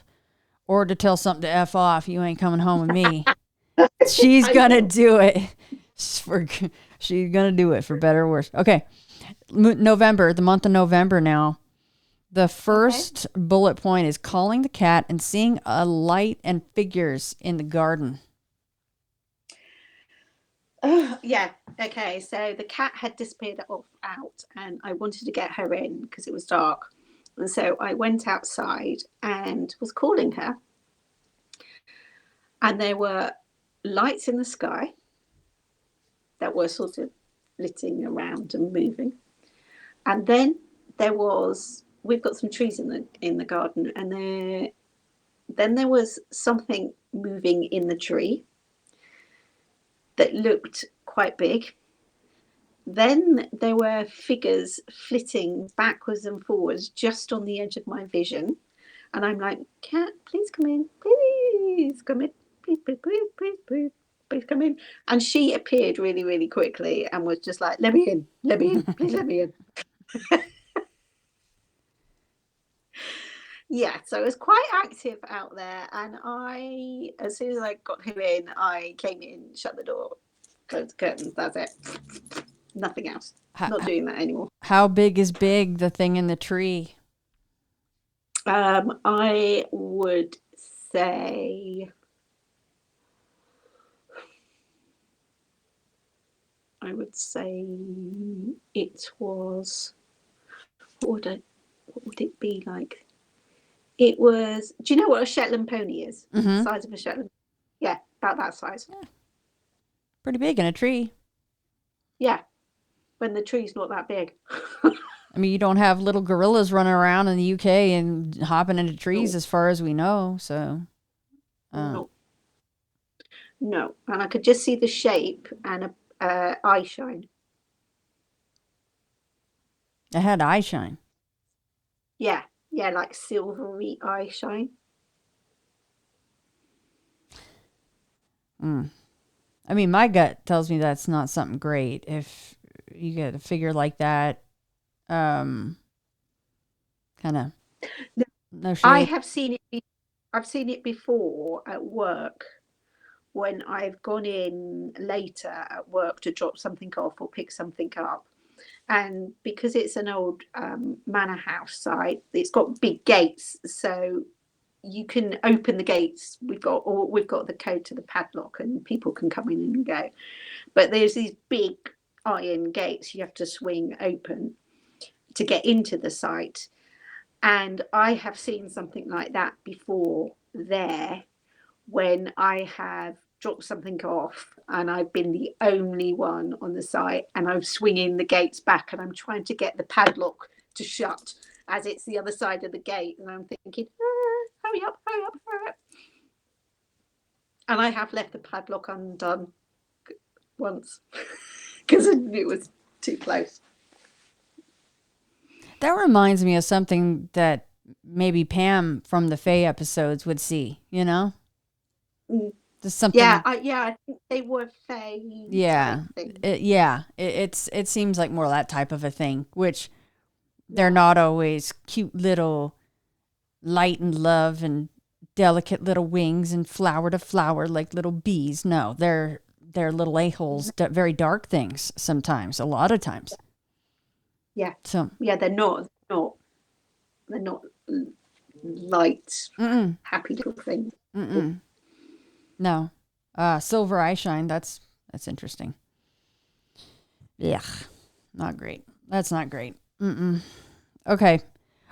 or to tell something to F off, you ain't coming home with me. She's going to do it. She's going to do it for better or worse. Okay. November, the month of November now. The first bullet point is calling the cat and seeing a light and figures in the garden. Yeah. Okay. So the cat had disappeared out, and I wanted to get her in because it was dark. And so I went outside and was calling her. And there were lights in the sky that were sort of flitting around and moving. And then we've got some trees in the garden, and then there was something moving in the tree that looked quite big. Then there were figures flitting backwards and forwards just on the edge of my vision. And I'm like, cat, please come in. Please come in. Please, please, please, please, please, please come in. And she appeared really, really quickly and was just like, let me in, please let me in. Yeah, so it was quite active out there, and as soon as I got him in, I came in, shut the door, closed the curtains, that's it. Nothing else. Not doing that anymore. How big is big, the thing in the tree? I would say it was, what would it be like? It was, do you know what a Shetland pony is? Mm-hmm. The size of a Shetland. Yeah, about that size. Yeah. Pretty big in a tree. Yeah, when the tree's not that big. I mean, you don't have little gorillas running around in the UK and hopping into trees as far as we know, so. No, and I could just see the shape and a eye shine. It had eye shine. Yeah, like silvery eye shine. I mean, my gut tells me that's not something great. If you get a figure like that, kind of. No shade. I have seen it. I've seen it before at work when I've gone in later at work to drop something off or pick something up. And because it's an old manor house site, it's got big gates, so you can open the gates. We've got the code to the padlock, and people can come in and go. But there's these big iron gates you have to swing open to get into the site. And I have seen something like that before there, when I have dropped something off and I've been the only one on the site, and I'm swinging the gates back and I'm trying to get the padlock to shut as it's the other side of the gate. And I'm thinking, hurry up, hurry up, hurry up. And I have left the padlock undone once because it was too close. That reminds me of something that maybe Pam from the Faye episodes would see, you know? Just something. Yeah, I think they were Faye. Yeah. It seems like more that type of a thing, which they're not always cute little light and love and delicate little wings and flower to flower like little bees. No, they're little a-holes, very dark things sometimes, a lot of times. Yeah. So yeah, they're not light, happy little things. No. Silver eye shine, that's interesting. Yeah. Not great. That's not great. Okay.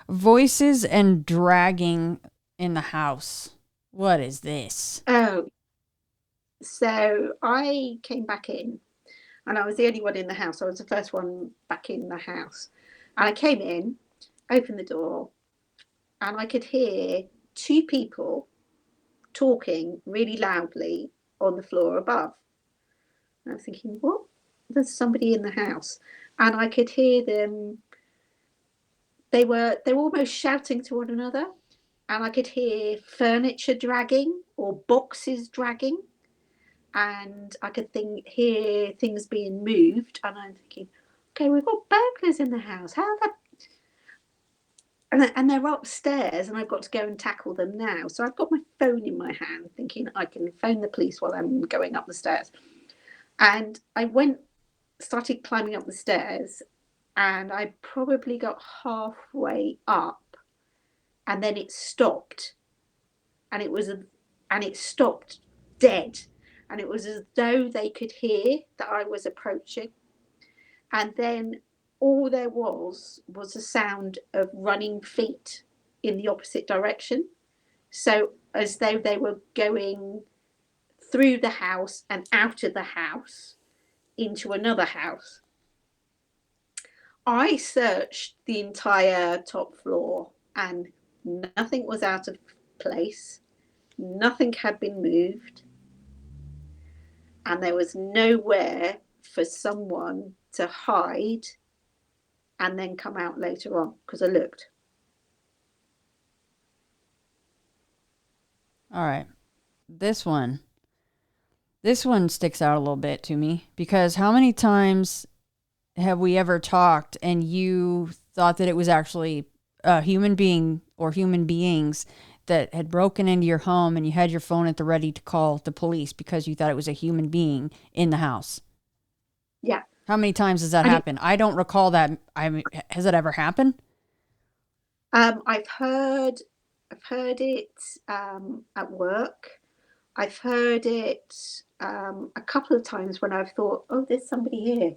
Voices and dragging in the house. What is this? Oh, so I came back in, and I was the only one in the house. I was the first one back in the house. And I came in, opened the door, and I could hear two people talking really loudly on the floor above. And I was thinking, what? There's somebody in the house. And I could hear them. They were almost shouting to one another. And I could hear furniture dragging or boxes dragging. And I could hear things being moved. And I'm thinking, okay, we've got burglars in the house. How that? And they're upstairs, and I've got to go and tackle them now. So I've got my phone in my hand, thinking I can phone the police while I'm going up the stairs. And I started climbing up the stairs, and I probably got halfway up, and then it stopped, and it stopped dead, and it was as though they could hear that I was approaching. And then all there was a sound of running feet in the opposite direction. So as though they were going through the house and out of the house into another house. I searched the entire top floor and nothing was out of place. Nothing had been moved. And there was nowhere for someone to hide and then come out later on, because I looked. All right. This one sticks out a little bit to me, because how many times have we ever talked and you thought that it was actually a human being or human beings that had broken into your home, and you had your phone at the ready to call the police because you thought it was a human being in the house? Yeah. How many times has that happened? I don't recall that. I mean, has it ever happened? I've heard it at work. I've heard it a couple of times when I've thought, oh, there's somebody here.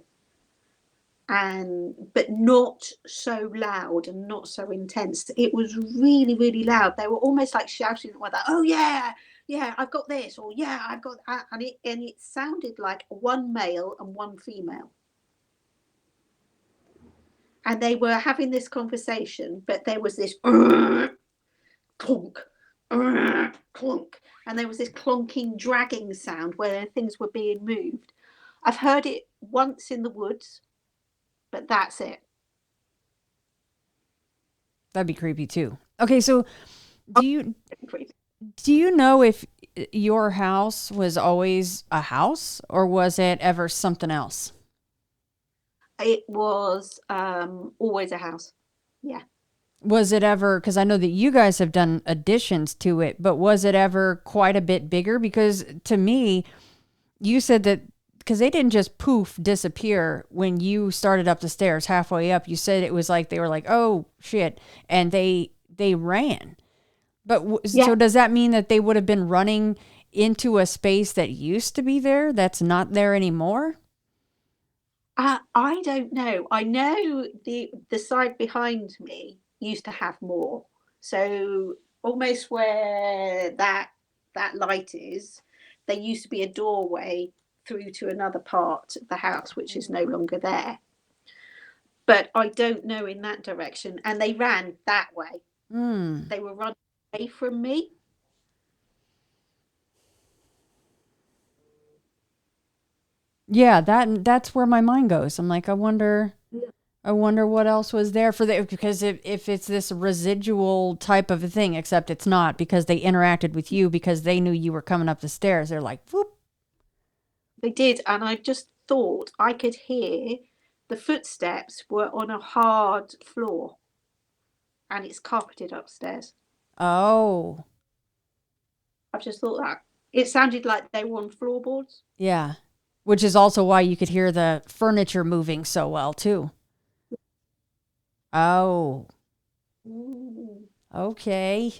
But not so loud and not so intense. It was really, really loud. They were almost like shouting at one another, oh yeah, I've got this, or yeah, I've got that. And it sounded like one male and one female. And they were having this conversation, but there was this clunk, clunk. And there was this clonking, dragging sound where things were being moved. I've heard it once in the woods, but that's it. That'd be creepy too. Okay, so do you know if your house was always a house, or was it ever something else? It was always a house. Yeah. Was it ever, because I know that you guys have done additions to it, but was it ever quite a bit bigger? Because to me, you said that, because they didn't just poof disappear when you started up the stairs halfway up. You said it was like they were like, oh shit, and they ran. But So does that mean that they would have been running into a space that used to be there that's not there anymore? I don't know. I know the side behind me used to have more. So almost where that light is, there used to be a doorway through to another part of the house, which is no longer there. But I don't know in that direction. And they ran that way. They were running away from me. Yeah, that's where my mind goes. I'm like, I wonder what else was there for the, because if it's this residual type of a thing, except it's not, because they interacted with you because they knew you were coming up the stairs. They're like, whoop. They did, and I just thought I could hear the footsteps were on a hard floor, and it's carpeted upstairs. Oh. I've just thought that. It sounded like they were on floorboards. Yeah. Which is also why you could hear the furniture moving so well, too. Oh. Ooh. Okay.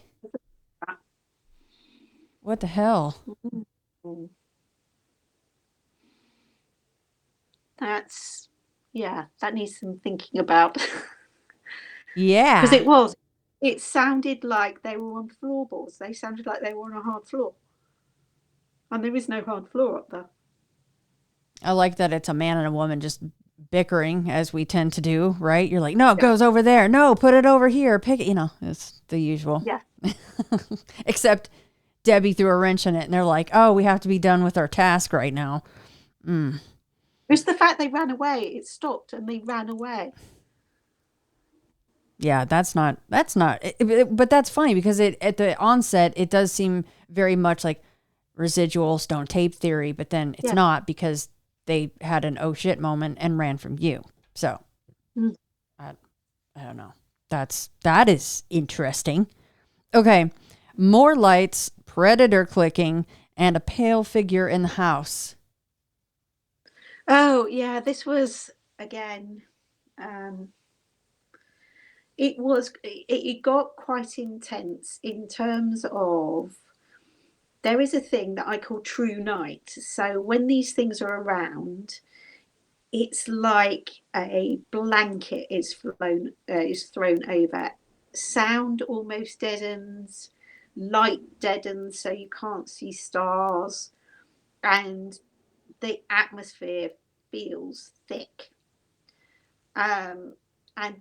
What the hell? That's, yeah, that needs some thinking about. Yeah. Because it sounded like they were on floorboards. They sounded like they were on a hard floor. And there is no hard floor up there. I like that it's a man and a woman just bickering, as we tend to do, right? You're like, no, it goes over there. No, put it over here. Pick it. It's the usual. Yeah. Except Debbie threw a wrench in it, and they're like, oh, we have to be done with our task right now. It's the fact they ran away. It stopped and they ran away. Yeah, but that's funny because at the onset, it does seem very much like residual stone tape theory, but then it's not, because they had an oh shit moment and ran from you. So I don't know. That is interesting. Okay. More lights, predator clicking, and a pale figure in the house. Oh, yeah, this was, again, it got quite intense in terms of, there is a thing that I call true night. So when these things are around, it's like a blanket is thrown over. Sound almost deadens, light deadens, so you can't see stars, and the atmosphere feels thick. And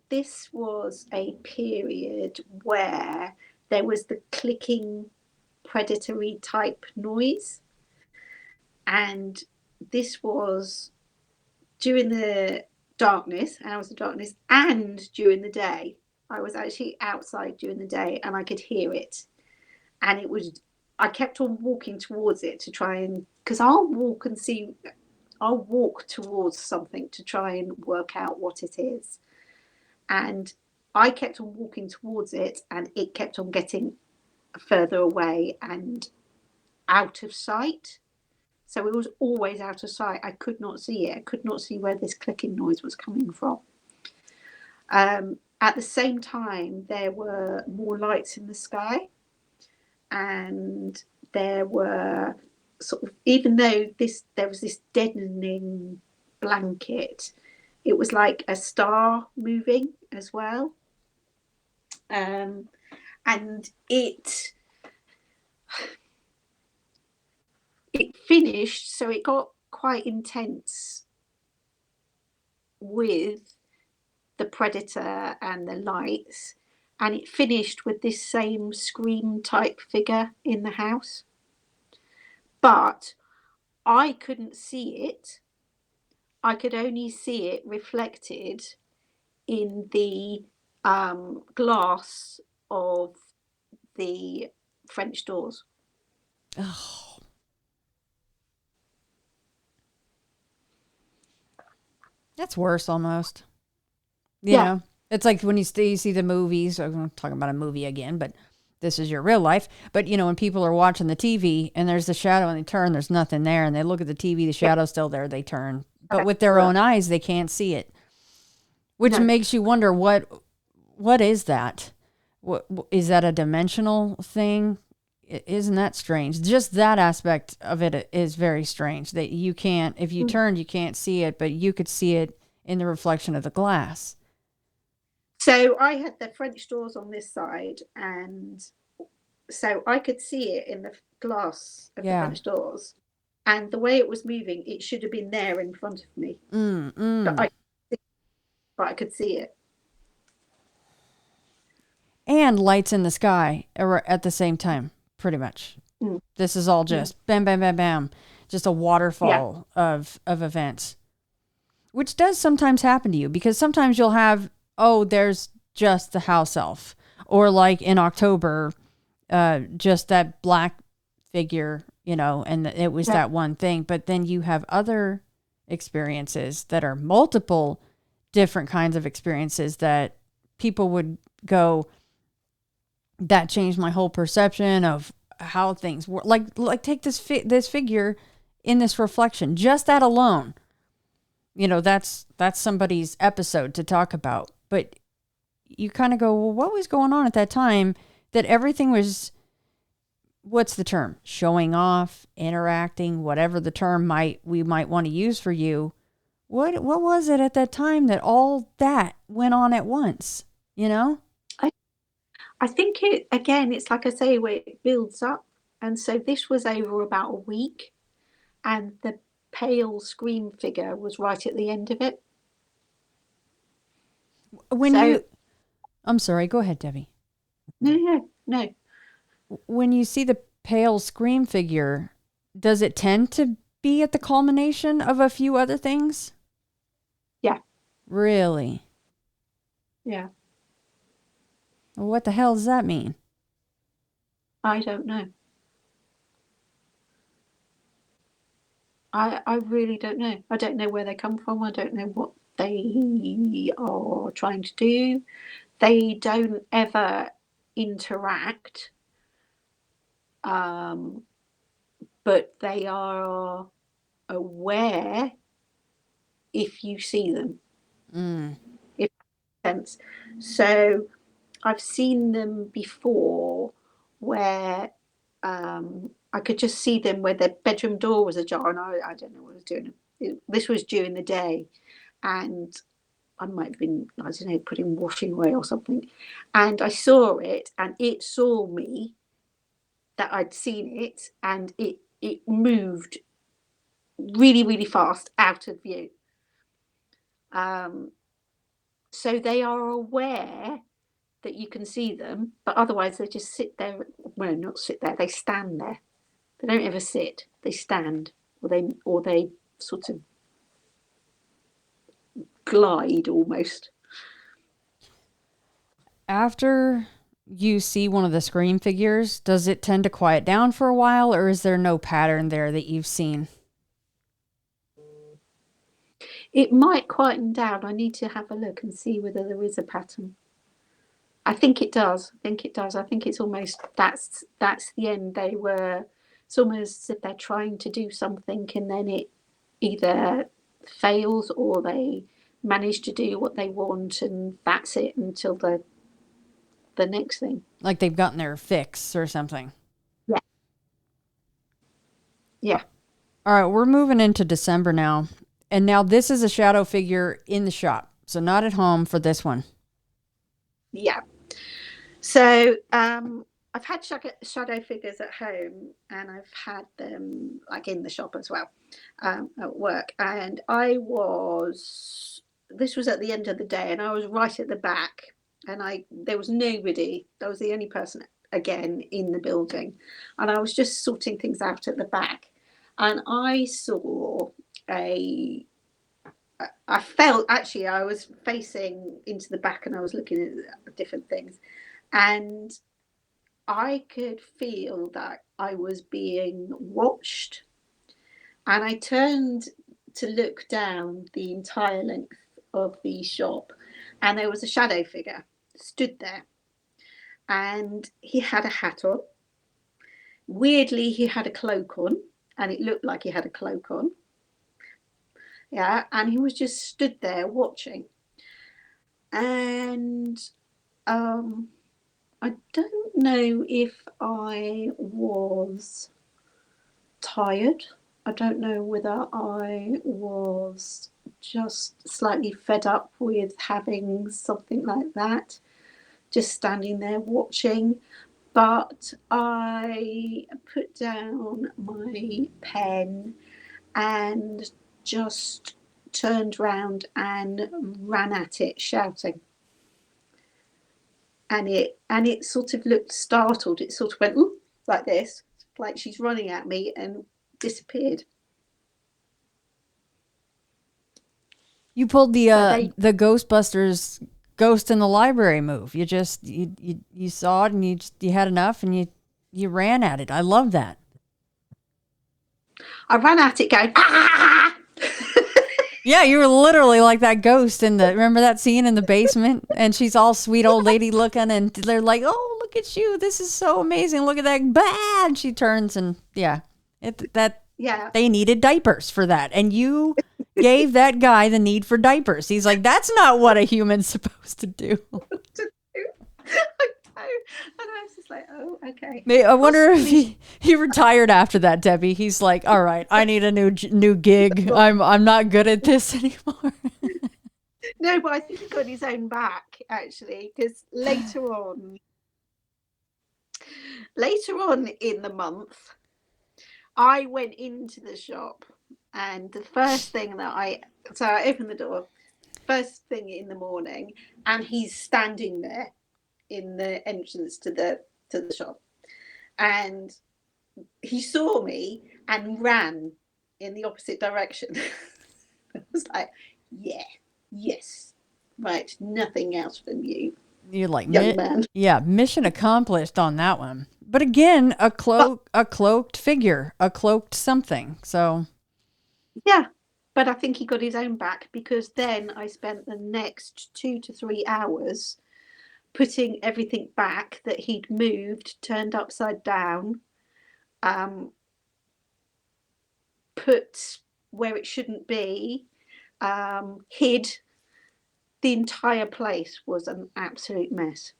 this was a period where there was the clicking predatory type noise, and this was during the darkness, hours of darkness, and during the day. I was actually outside during the day and I could hear it, and I kept on walking towards it to try and, because I'll walk towards something to try and work out what it is, and I kept on walking towards it and it kept on getting further away and out of sight. So it was always out of sight. I could not see it. I could not see where this clicking noise was coming from. At the same time, there were more lights in the sky, and there were sort of, even though there was this deadening blanket, it was like a star moving as well. And it finished, so it got quite intense with the predator and the lights, and it finished with this same scream type figure in the house, but I couldn't see it. I could only see it reflected in the glass of the French doors. Oh. That's worse almost. You know, it's like when you see the movies. I'm talking about a movie again, but this is your real life. But, when people are watching the TV and there's the shadow and they turn, there's nothing there. And they look at the TV, the shadow's still there, they turn. But with their own eyes, they can't see it. Which makes you wonder, what is that? What is that, a dimensional thing? Isn't that strange? Just that aspect of it is very strange, that you can't, if you turned, you can't see it, but you could see it in the reflection of the glass. So I had the French doors on this side, and so I could see it in the glass of the Yeah. French doors. And the way it was moving, it should have been there in front of me. But I could see it. And lights in the sky at the same time, pretty much. This is all just bam, bam, bam, bam. Just a waterfall of events. Which does sometimes happen to you, because sometimes you'll have, there's just the house elf. Or like in October, just that black figure, and it was that one thing. But then you have other experiences that are multiple different kinds of experiences that people would go, that changed my whole perception of how things work. Like take this figure in this reflection, just that alone. That's somebody's episode to talk about. But you kind of go, well, what was going on at that time that everything was, what's the term? Showing off, interacting, whatever the term we might want to use for you. What was it at that time that all that went on at once, I think it's like I say, where it builds up. And so this was over about a week, and the pale scream figure was right at the end of it. I'm sorry, go ahead, Debbie. No. When you see the pale scream figure, does it tend to be at the culmination of a few other things? Yeah. Really? Yeah. Well, what the hell does that mean? I don't know. I really don't know. I don't know where they come from. I don't know what they are trying to do. They don't ever interact, but they are aware if you see them. If that makes sense. So I've seen them before where I could just see them where their bedroom door was ajar, and I don't know what I was doing. This was during the day, and I might have been, I don't know, putting washing away or something. And I saw it, and it saw me, that I'd seen it, and it moved really, really fast out of view. So they are aware that you can see them, but otherwise they just sit there. Well, not sit there, they stand there. They don't ever sit, they stand, or they sort of glide almost. After you see one of the scream figures, does it tend to quiet down for a while, or is there no pattern there that you've seen? It might quieten down. I need to have a look and see whether there is a pattern. I think it does. I think it's almost, that's the end. It's almost as if they're trying to do something, and then it either fails or they manage to do what they want, and that's it until the next thing. Like they've gotten their fix or something. Yeah. All right, we're moving into December now. And now this is a shadow figure in the shop. So not at home for this one. Yeah. So I've had shadow figures at home, and I've had them like in the shop as well, at work. And this was at the end of the day, and I was right at the back, and there was nobody. I was the only person again in the building, and I was just sorting things out at the back, and I saw I felt, actually, I was facing into the back, and I was looking at different things, and I could feel that I was being watched. And I turned to look down the entire length of the shop, and there was a shadow figure stood there, and he had a hat on. Weirdly, he had a cloak on, and it looked like he had a cloak on. Yeah, and he was just stood there watching. And I don't know if I was tired. I don't know whether I was just slightly fed up with having something like that, just standing there watching. But I put down my pen and just turned round and ran at it shouting. And it sort of looked startled. It sort of went ooh, like this, like she's running at me, and disappeared. You pulled the Ghostbusters ghost in the library move. You just you saw it and you had enough and you ran at it. I love that. I ran at it going, ah! Yeah, you were literally like that ghost remember that scene in the basement? And she's all sweet old lady looking and they're like, oh, look at you. This is so amazing. Look at that. Bad. She turns and yeah, they needed diapers for that. And you gave that guy the need for diapers. He's like, that's not what a human's supposed to do. And I was just like, oh, okay. I wonder if he retired after that, Debbie. He's like, all right, I need a new gig. I'm not good at this anymore. No, but I think he got his own back, actually, because later on in the month, I went into the shop, and the first thing I opened the door, first thing in the morning, and he's standing there in the entrance to the shop, and he saw me and ran in the opposite direction. I was like, yes, right, nothing else from you. You're like, young man. Yeah, mission accomplished on that one. But again, a cloaked figure, a cloaked something. So yeah, but I think he got his own back, because then I spent the next 2 to 3 hours putting everything back that he'd moved, turned upside down, put where it shouldn't be, hid. The entire place was an absolute mess.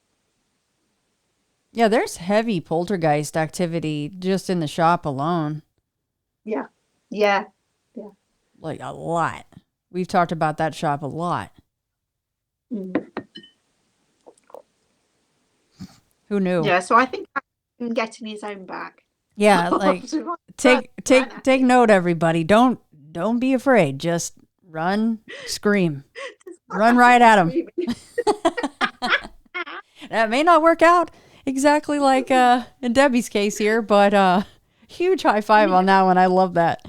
Yeah, there's heavy poltergeist activity just in the shop alone. Yeah. Like a lot. We've talked about that shop a lot. Mm. Who knew? Yeah, so I think I'm getting his own back. Yeah, like take note, everybody. Don't be afraid. Just run, scream, run right at him. That may not work out exactly like in Debbie's case here, but huge high five on that one. I love that.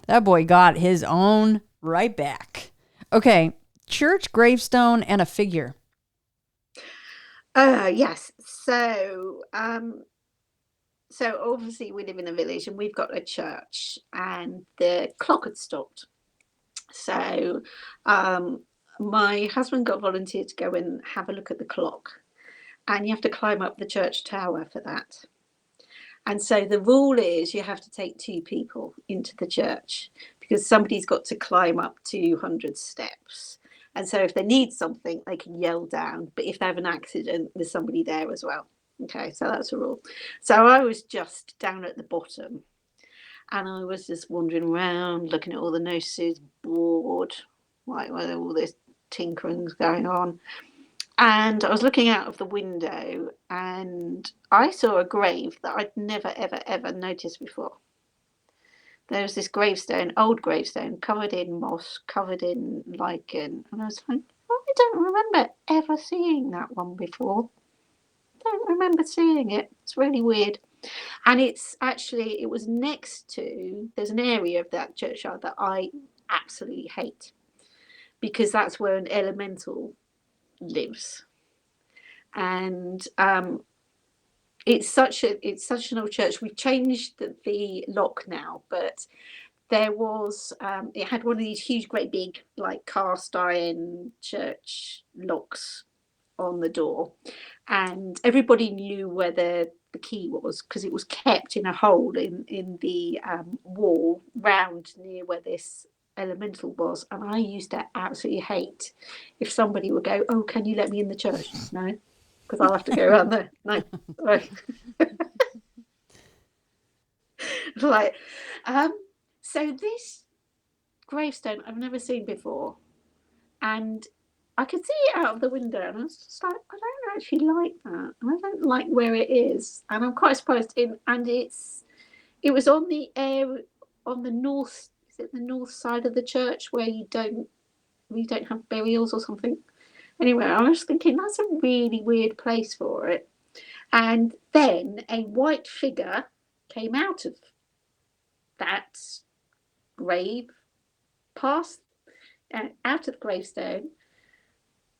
That boy got his own right back. Okay, church gravestone and a figure. Yes. So obviously we live in a village and we've got a church, and the clock had stopped. So my husband got volunteered to go and have a look at the clock, and you have to climb up the church tower for that. And so the rule is you have to take 2 people into the church, because somebody's got to climb up 200 steps. And so if they need something, they can yell down. But if they have an accident, there's somebody there as well. Okay, so that's a rule. So I was just down at the bottom, and I was just wandering around, looking at all the notices, bored, like where all this tinkering's going on. And I was looking out of the window, and I saw a grave that I'd never, ever, ever noticed before. There was this gravestone, old gravestone, covered in moss, covered in lichen. And I was like, oh, I don't remember ever seeing that one before. Don't remember seeing it. It's really weird. And it was next to, there's an area of that churchyard that I absolutely hate, because that's where an elemental lives. And it's such an old church. We've changed the lock now, but there was it had one of these huge, great big, like cast iron church locks on the door, and everybody knew where the key was, because it was kept in a hole in the wall round near where this elemental was. And I used to absolutely hate if somebody would go, oh, can you let me in the church? No, because I'll have to go around there. No, sorry. Like, so this gravestone I've never seen before, and I could see it out of the window, and I was just like, I don't actually like that, and I don't like where it is, and I'm quite surprised. It was on the north. Is it the north side of the church where you don't have burials or something? Anyway, I was thinking that's a really weird place for it. And then a white figure came out of that grave, passed out of the gravestone,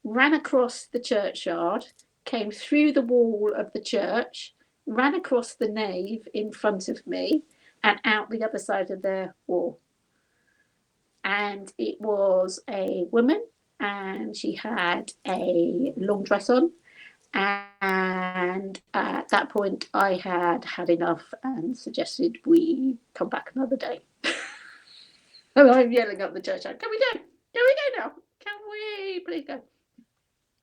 ran across the churchyard, came through the wall of the church, ran across the nave in front of me, and out the other side of the wall. And it was a woman, and she had a long dress on. And at that point, I had had enough and suggested we come back another day. And I'm yelling up the church, can we go? Can we go now? Can we please go?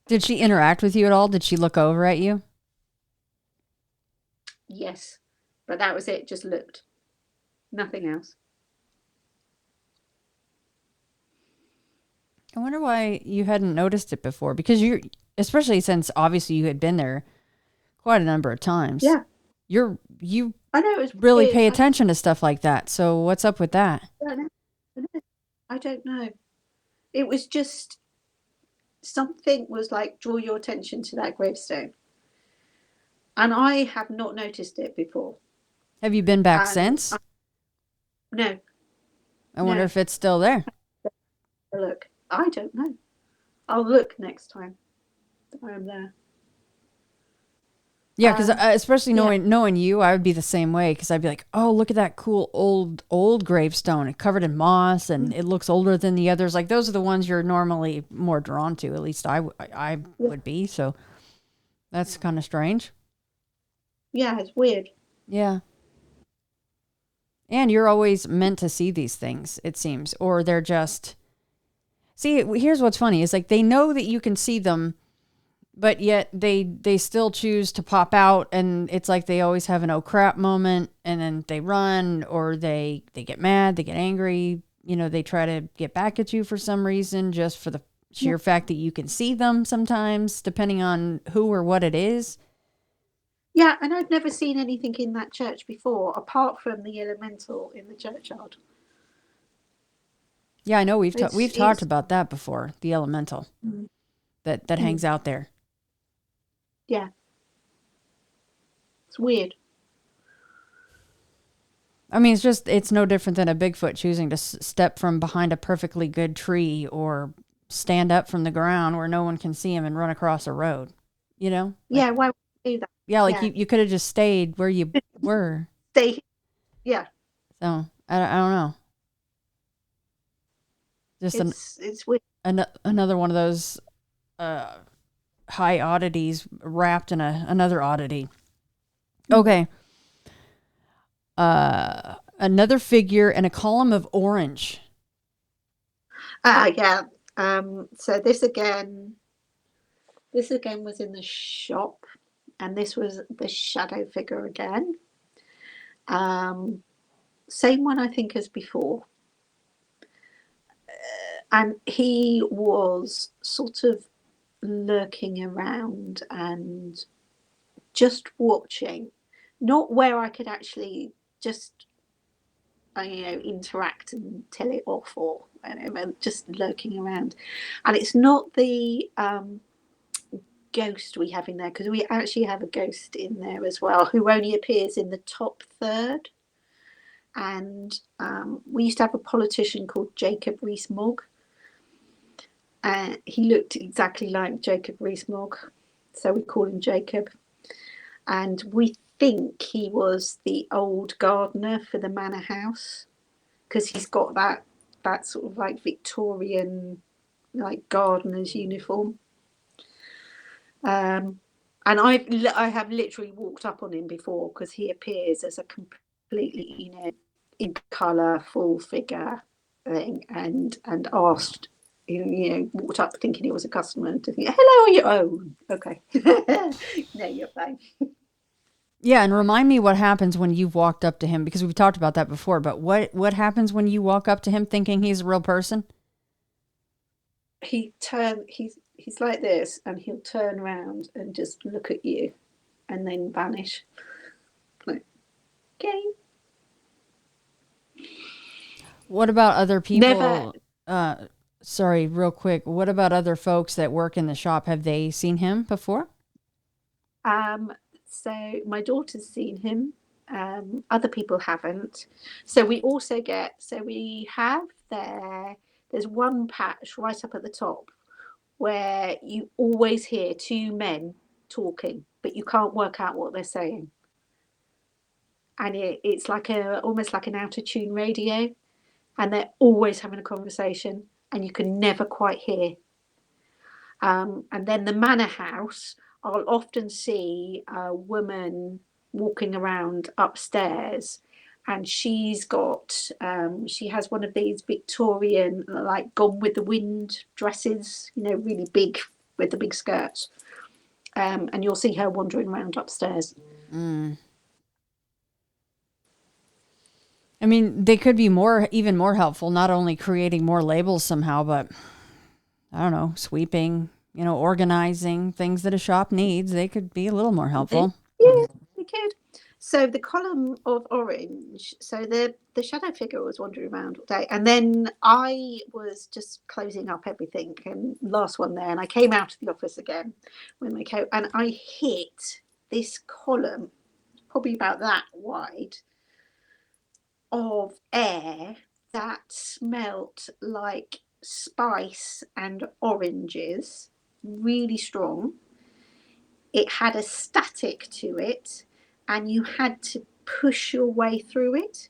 Did she interact with you at all? Did she look over at you? Yes, but that was it. Just looked. Nothing else. I wonder why you hadn't noticed it before, because especially since obviously you had been there quite a number of times. Yeah. You I know it was really weird. pay attention to stuff like that. So what's up with that? I don't know. It was just something was like, draw your attention to that gravestone. And I have not noticed it before. Have you been back since? No. I wonder if it's still there. Look, I don't know. I'll look next time that I am there. Yeah, because especially knowing you, I would be the same way, because I'd be like, oh, look at that cool old gravestone covered in moss, and it looks older than the others. Like, those are the ones you're normally more drawn to. At least I would be. So that's kind of strange. Yeah, it's weird. Yeah. And you're always meant to see these things, it seems, or they're just... See, here's what's funny. Is like they know that you can see them, but yet they still choose to pop out, and it's like they always have an oh crap moment, and then they run, or they get mad, they get angry, they try to get back at you for some reason, just for the sheer fact that you can see them sometimes, depending on who or what it is. Yeah, and I've never seen anything in that church before, apart from the elemental in the churchyard. Yeah, I know we've talked about that before, the elemental that hangs out there. Yeah. It's weird. I mean, it's no different than a Bigfoot choosing to step from behind a perfectly good tree, or stand up from the ground where no one can see him and run across a road, Like, yeah, why would you do that? Yeah, like you could have just stayed where you were. Stay. Yeah. So, I don't know. Just it's weird. Another one of those high oddities wrapped in another oddity. Okay. Another figure in a column of orange. Yeah. So this again was in the shop, and this was the shadow figure again. Same one, I think, as before. And he was sort of lurking around and just watching, not where I could actually just interact and tell it off, or just lurking around. And it's not the ghost we have in there, because we actually have a ghost in there as well, who only appears in the top third. And we used to have a politician called Jacob Rees-Mogg. He looked exactly like Jacob Rees-Mogg, so we call him Jacob. And we think he was the old gardener for the manor house, because he's got that sort of like Victorian, like, gardener's uniform. And I have literally walked up on him before, because he appears as a completely, in colour, full figure thing, and asked, walked up thinking he was a customer, to think, hello, are you? Oh, okay. No, you're fine. Yeah, and remind me what happens when you've walked up to him, because we've talked about that before, but what happens when you walk up to him thinking he's a real person? He's like this, and he'll turn around and just look at you, and then vanish. Like, okay. What about other Never. people? Sorry, real quick. What about other folks that work in the shop? Have they seen him before? So my daughter's seen him. Other people haven't. So we have there's one patch right up at the top where you always hear two men talking, but you can't work out what they're saying. And it's like almost like an out of tune radio, and they're always having a conversation, and you can never quite hear. And then the manor house, I'll often see a woman walking around upstairs, and she has one of these Victorian, like Gone with the Wind dresses, really big with the big skirts. And you'll see her wandering around upstairs. Mm. I mean, they could be even more helpful, not only creating more labels somehow, but I don't know, sweeping, organizing things that a shop needs. They could be a little more helpful. Yeah, they could. So the column of orange, so the shadow figure was wandering around all day. And then I was just closing up everything, and last one there, and I came out of the office again with my coat, and I hit this column, probably about that wide, of air that smelt like spice and oranges, really strong. It had a static to it, and you had to push your way through it.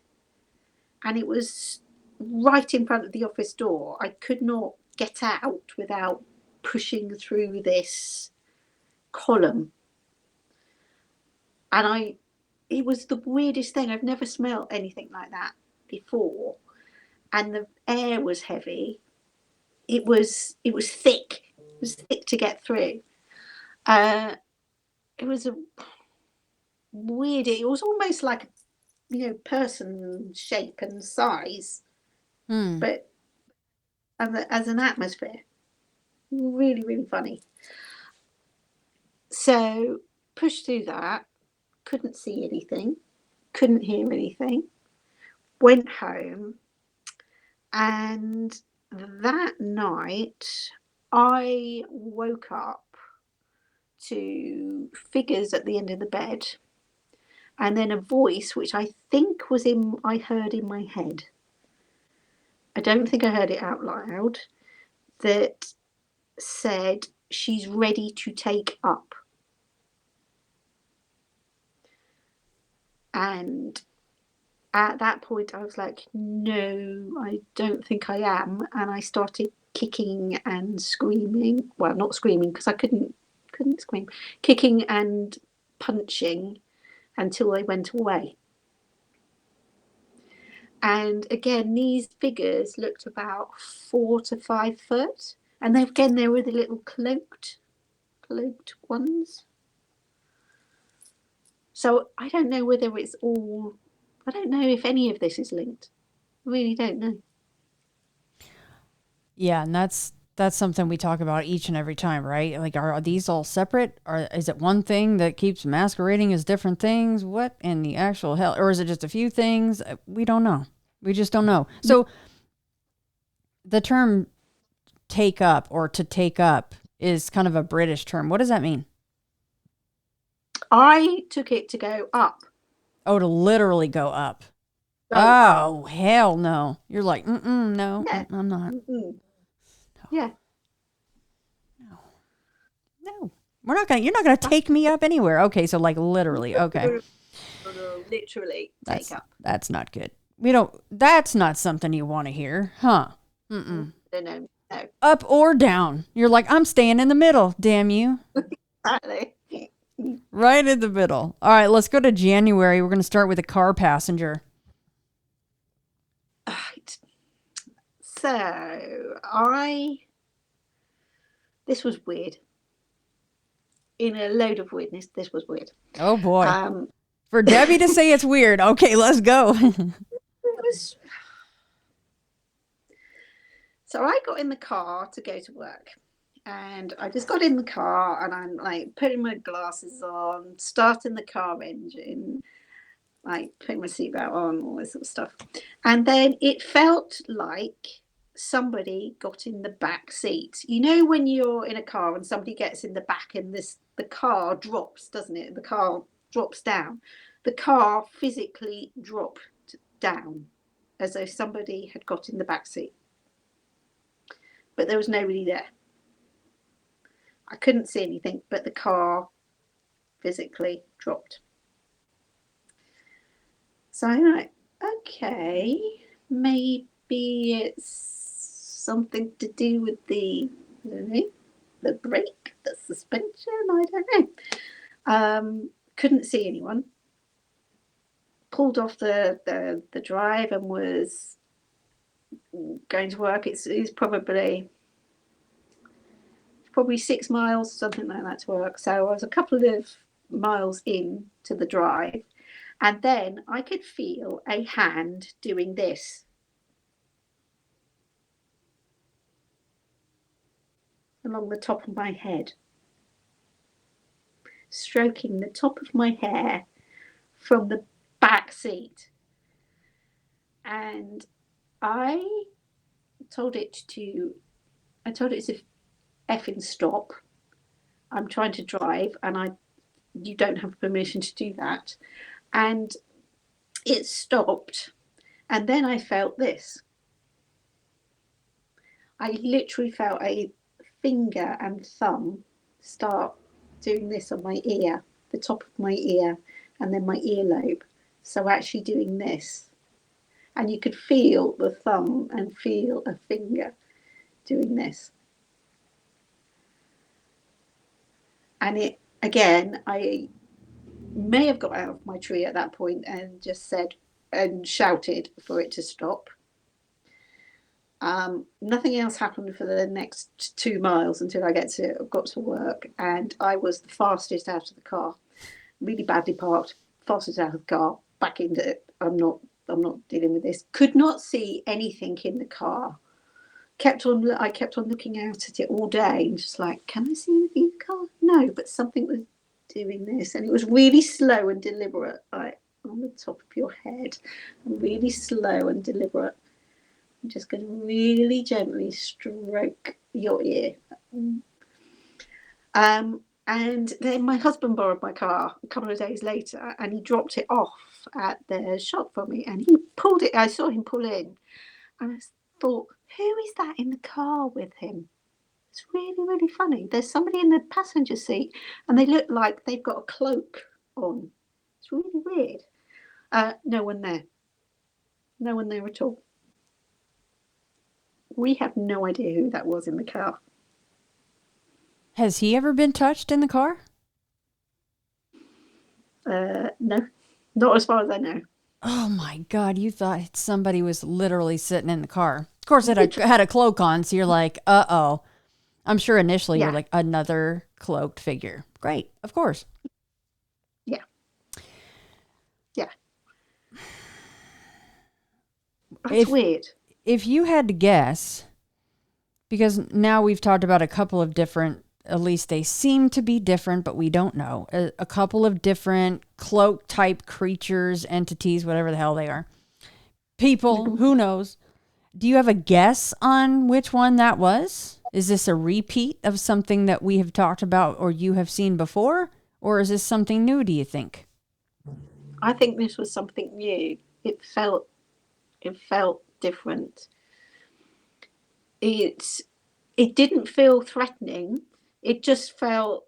And it was right in front of the office door. I could not get out without pushing through this column. And it was the weirdest thing. I've never smelled anything like that before. And the air was heavy. It was thick. It was thick to get through. It was a weird. It was almost like person shape and size, but as an atmosphere, really, really funny. So pushed through that. Couldn't see anything. Couldn't hear anything. Went home. And that night, I woke up to figures at the end of the bed, and then a voice which I think I heard in my head. I don't think I heard it out loud, that said, "She's ready to take up." And at that point, I was like, no, I don't think I am. And I started kicking and screaming. Well, not screaming because I couldn't scream. Kicking and punching until they went away. And again, these figures looked about 4 to 5 foot. And they were the little cloaked ones. So I don't know whether it's all. I don't know if any of this is linked. I really don't know. Yeah, and that's something we talk about each and every time, right? Like, are these all separate? Or is it one thing that keeps masquerading as different things? What in the actual hell? Or is it just a few things? We don't know. We just don't know. So the term take up or to take up is kind of a British term. What does that mean? I took it to go up. Oh, to literally go up. Up. Hell no. You're like, no, Yeah. I'm not. No. Yeah. No. You're not gonna take me up anywhere. Okay, so like literally, okay. Literally take up. That's not good. That's not something you want to hear, huh? No. Up or down. You're like, I'm staying in the middle, damn you. Exactly. Right in the middle. All right, let's go to January. We're going to start with a car passenger. Right. So this was weird. In a load of weirdness, this was weird. Oh boy. For Debbie to say it's weird. Okay, let's go. It was... So I got in the car to go to work. And I just got in the car and I'm like putting my glasses on, starting the car engine, like putting my seatbelt on, all this sort of stuff. And then it felt like somebody got in the back seat. You know, when you're in a car and somebody gets in the back and the car drops, doesn't it? The car drops down. The car physically dropped down as though somebody had got in the back seat. But there was nobody there. I couldn't see anything, but the car physically dropped. So I'm like, okay, maybe it's something to do with the brake, the suspension, I don't know. Couldn't see anyone. Pulled off the drive and was going to work. It's probably 6 miles, something like that, to work. So I was a couple of miles in to the drive, and then I could feel a hand doing this. Along the top of my head. Stroking the top of my hair from the back seat. And I told it to effing stop. I'm trying to drive and you don't have permission to do that. And it stopped. And then I felt this. I literally felt a finger and thumb start doing this on my ear, the top of my ear, and then my earlobe. So actually doing this. And you could feel the thumb and feel a finger doing this. And it, again, I may have got out of my tree at that point and just said and shouted for it to stop. Nothing else happened for the next 2 miles until I got to work, and I was the fastest out of the car, really badly parked, fastest out of the car, back into it. I'm not dealing with this. Could not see anything in the car. I kept on looking out at it all day and just like, can I see anything in the car? No, but something was doing this, and it was really slow and deliberate, like on the top of your head, really slow and deliberate. I'm just going to really gently stroke your ear. And then my husband borrowed my car a couple of days later, and he dropped it off at the shop for me, and he pulled it. I saw him pull in, and I thought, who is that in the car with him? It's really, really funny. There's somebody in the passenger seat, and they look like they've got a cloak on. It's really weird. No one there. No one there at all. We have no idea who that was in the car. Has he ever been touched in the car? No, not as far as I know. Oh my God, you thought somebody was literally sitting in the car. Of course, it had a cloak on, so you're like, uh-oh. I'm sure initially you're like, another cloaked figure. Great, of course. Yeah. Yeah. That's weird. If you had to guess, because now we've talked about a couple of different, at least they seem to be different, but we don't know, a couple of different cloak type creatures, entities, whatever the hell they are. People, who knows? Do you have a guess on which one that was? Is this a repeat of something that we have talked about or you have seen before? Or is this something new, do you think? I think this was something new. It felt different. It didn't feel threatening. It felt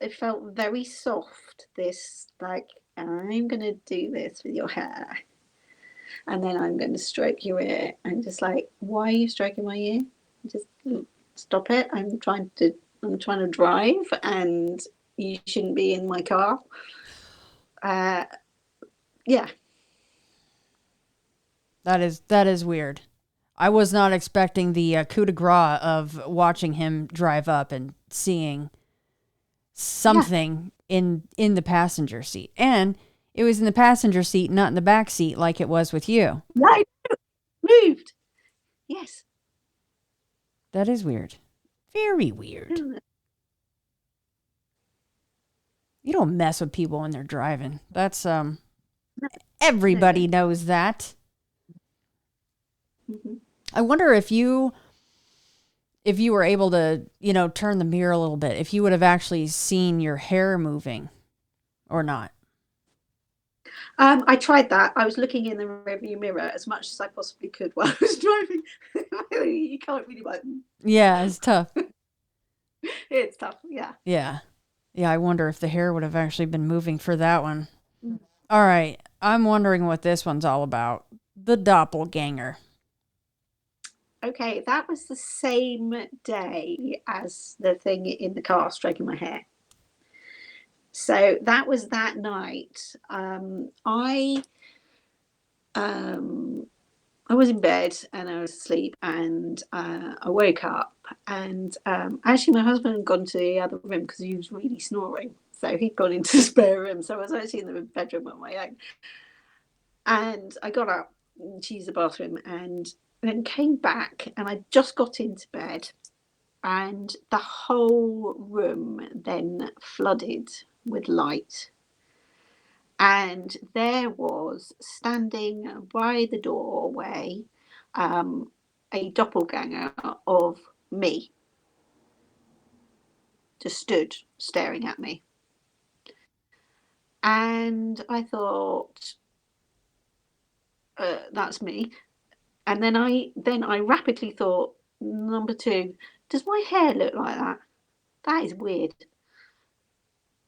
very soft. This, like, I'm going to do this with your hair. And then I'm going to stroke your ear. I'm just like, why are you stroking my ear? Just stop it. I'm trying to drive, and you shouldn't be in my car. Yeah. That is weird. I was not expecting the coup de grace of watching him drive up and seeing something in the passenger seat. And it was in the passenger seat, not in the back seat like it was with you. No, moved. Yes. That is weird. Very weird. Isn't it? You don't mess with people when they're driving. That's everybody knows that. Mm-hmm. I wonder if you were able to, turn the mirror a little bit, if you would have actually seen your hair moving or not. I tried that. I was looking in the rearview mirror as much as I possibly could while I was driving. You can't really like. Yeah, it's tough. It's tough. Yeah. Yeah. Yeah, I wonder if the hair would have actually been moving for that one. All right. I'm wondering what this one's all about. The doppelganger. Okay, that was the same day as the thing in the car stroking my hair. So that was that night. I was in bed and I was asleep, and I woke up, and actually my husband had gone to the other room because he was really snoring. So he'd gone into the spare room. So I was actually in the bedroom on my own. And I got up to use the bathroom and then came back, and I just got into bed, and the whole room then flooded with light. And there was, standing by the doorway, a doppelganger of me, just stood staring at me. And I thought, that's me. And then I rapidly thought, number two, does my hair look like that? That is weird.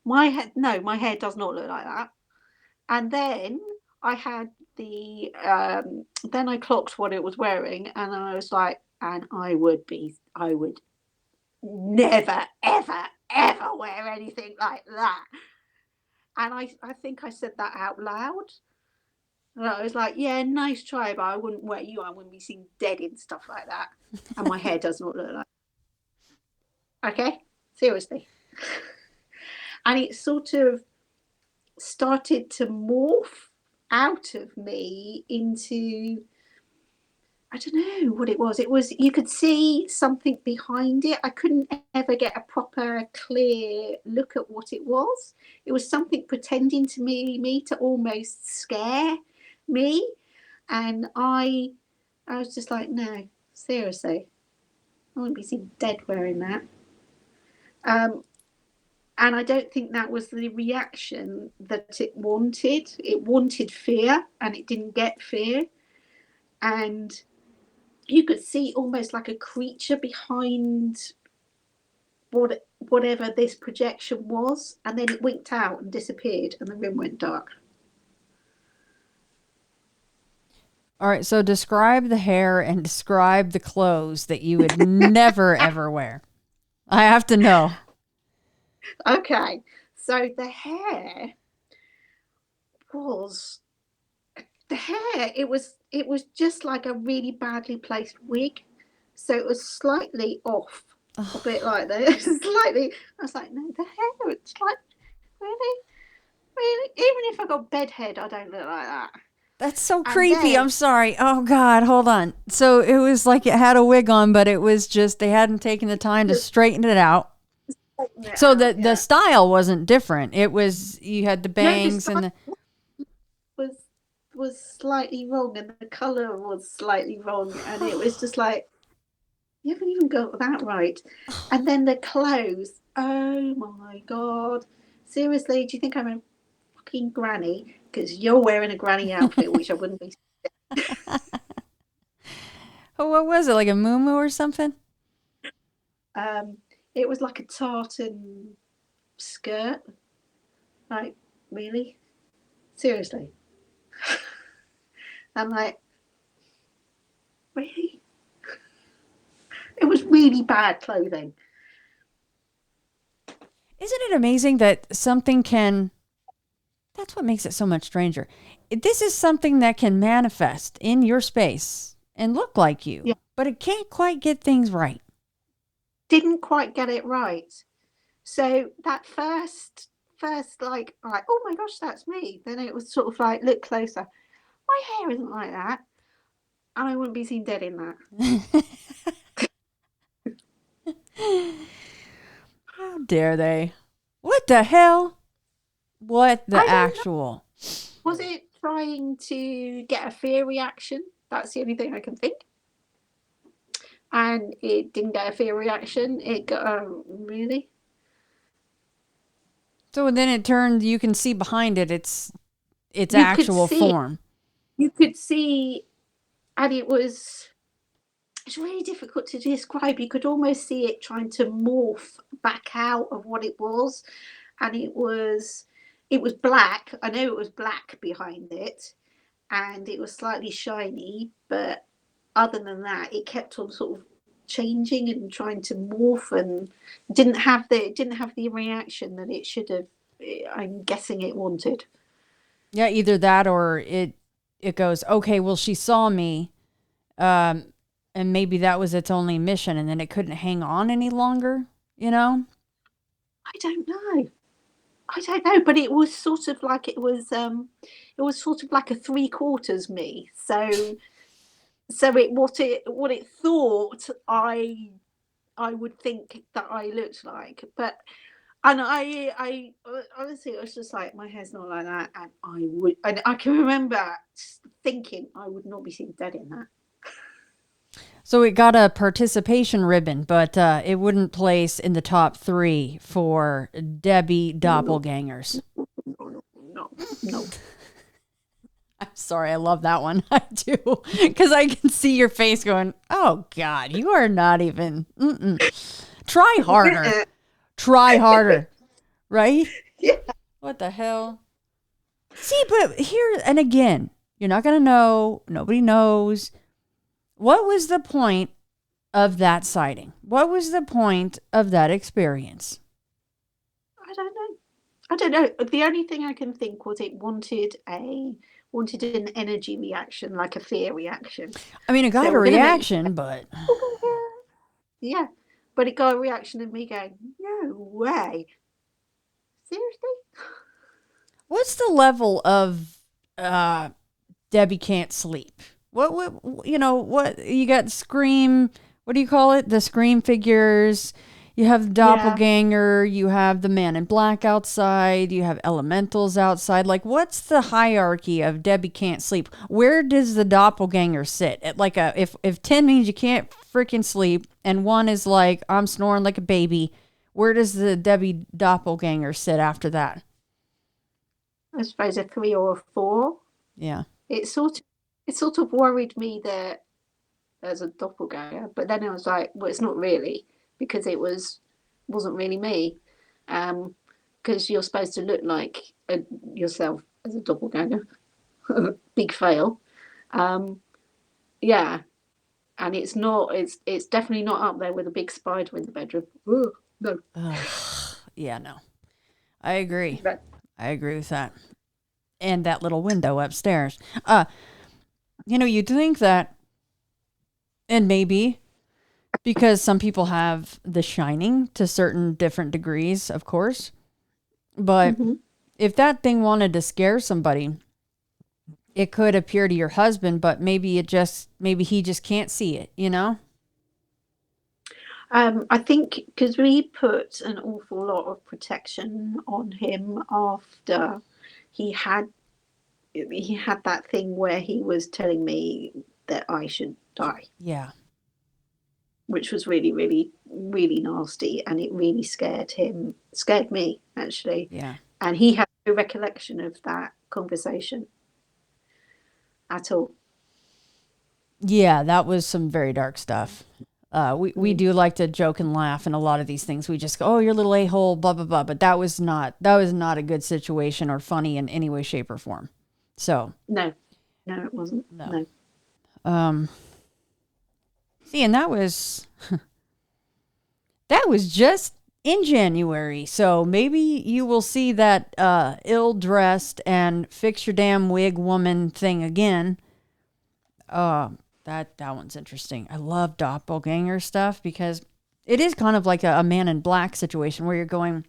My hair does not look like that. And then I had then I clocked what it was wearing, and I was like, and I would never, ever, ever wear anything like that. And I think I said that out loud. And I was like, yeah, nice try, but I wouldn't wear you. I wouldn't be seen dead in stuff like that. And my hair does not look like that. Okay? Seriously. And it sort of started to morph out of me into, I don't know what it was. It was, you could see something behind it. I couldn't ever get a proper clear look at what it was. It was something pretending to me to almost scare me. And I was just like, no, seriously, I wouldn't be seen dead wearing that. And I don't think that was the reaction that it wanted. It wanted fear, and it didn't get fear. And you could see almost like a creature behind whatever this projection was, and then it winked out and disappeared, and the room went dark. All right, so describe the hair and describe the clothes that you would never, ever wear. I have to know. Okay, so the hair, it was just like a really badly placed wig. So it was slightly off, a bit like this. Slightly, I was like, no, the hair, it's like, really? Even if I got bedhead, I don't look like that. That's so creepy. I'm sorry. Oh, God, hold on. So it was like it had a wig on, but it was just they hadn't taken the time to straighten it out. So the style wasn't different. It was, you had the bangs and the was slightly wrong, and the colour was slightly wrong, and it was just like, you haven't even got that right. And then the clothes, oh my God. Seriously, do you think I'm a fucking granny? Because you're wearing a granny outfit, which I wouldn't be. Oh, what was it, like a muumuu or something? It was like a tartan skirt. Like, really? Seriously? I'm like, really? It was really bad clothing. Isn't it amazing that something can, that's what makes it so much stranger. This is something that can manifest in your space and look like you, yeah. But it can't quite get things right. Didn't quite get it right. So that first first like, oh my gosh, that's me. Then it was sort of like, look closer. My hair isn't like that, and I wouldn't be seen dead in that. How dare they? What the hell? What the I don't know. actual? Was it trying to get a fear reaction? That's the only thing I can think. And it didn't get a fear reaction. It got really. So then it turned. You can see behind it. Its You actual could see, form. you could see, and it's really difficult to describe. You could almost see it trying to morph back out of what it was, and it was black. I know it was black behind it, and it was slightly shiny, but other than that, it kept on sort of changing and trying to morph, and didn't have the reaction that it should have. I'm guessing it wanted. Yeah, either that or it goes, okay, well, she saw me, and maybe that was its only mission, and then it couldn't hang on any longer, you know? I don't know, but it was sort of like it was sort of like a 3/4 me. So what it thought I would think that I looked like, but and I honestly, it was just like, my hair's not like that, and I can remember thinking I would not be seen dead in that. So it got a participation ribbon, but it wouldn't place in the top 3 for Debbie doppelgangers. No. I'm sorry, I love that one. I do, because I can see your face going, oh God, you are not even, try harder. Try harder, right? Yeah. What the hell? See, but here, and again, you're not going to know. Nobody knows. What was the point of that sighting? What was the point of that experience? I don't know. The only thing I can think was it wanted an energy reaction, like a fear reaction. I mean, it got a reaction, but yeah, but it got a reaction of me going, no way, seriously. what's the level of Debbie can't sleep? What what you got? Scream, what do you call it? The Scream figures. You have the doppelganger, you have the man in black outside, you have elementals outside. Like, what's the hierarchy of Debbie can't sleep? Where does the doppelganger sit? At like if 10 means you can't freaking sleep and 1 is like, I'm snoring like a baby, where does the Debbie doppelganger sit after that? I suppose a 3 or a 4. Yeah. It sort of worried me that there's a doppelganger, but then I was like, well, it's not really, because it wasn't really me, because you're supposed to look like yourself as a doppelganger. Big fail. Yeah, and it's not. It's definitely not up there with a big spider in the bedroom. Ooh, no. Yeah, no. I agree. But, I agree with that. And that little window upstairs. You'd think that, and maybe because some people have The Shining to certain different degrees, of course. But if that thing wanted to scare somebody, it could appear to your husband, but maybe he just can't see it, you know? I think because we put an awful lot of protection on him after he had that thing where he was telling me that I should die. Yeah. Which was really, really, really nasty, and it really scared me, actually. Yeah. And he had no recollection of that conversation at all. Yeah, that was some very dark stuff. We do like to joke and laugh, and a lot of these things we just go, oh, you're a little a-hole, blah, blah, blah. But that was not a good situation or funny in any way, shape, or form. So. No, it wasn't. No. See, and that was just in January. So maybe you will see that ill-dressed and fix your damn wig woman thing again. That one's interesting. I love doppelganger stuff because it is kind of like a man in black situation where you're going,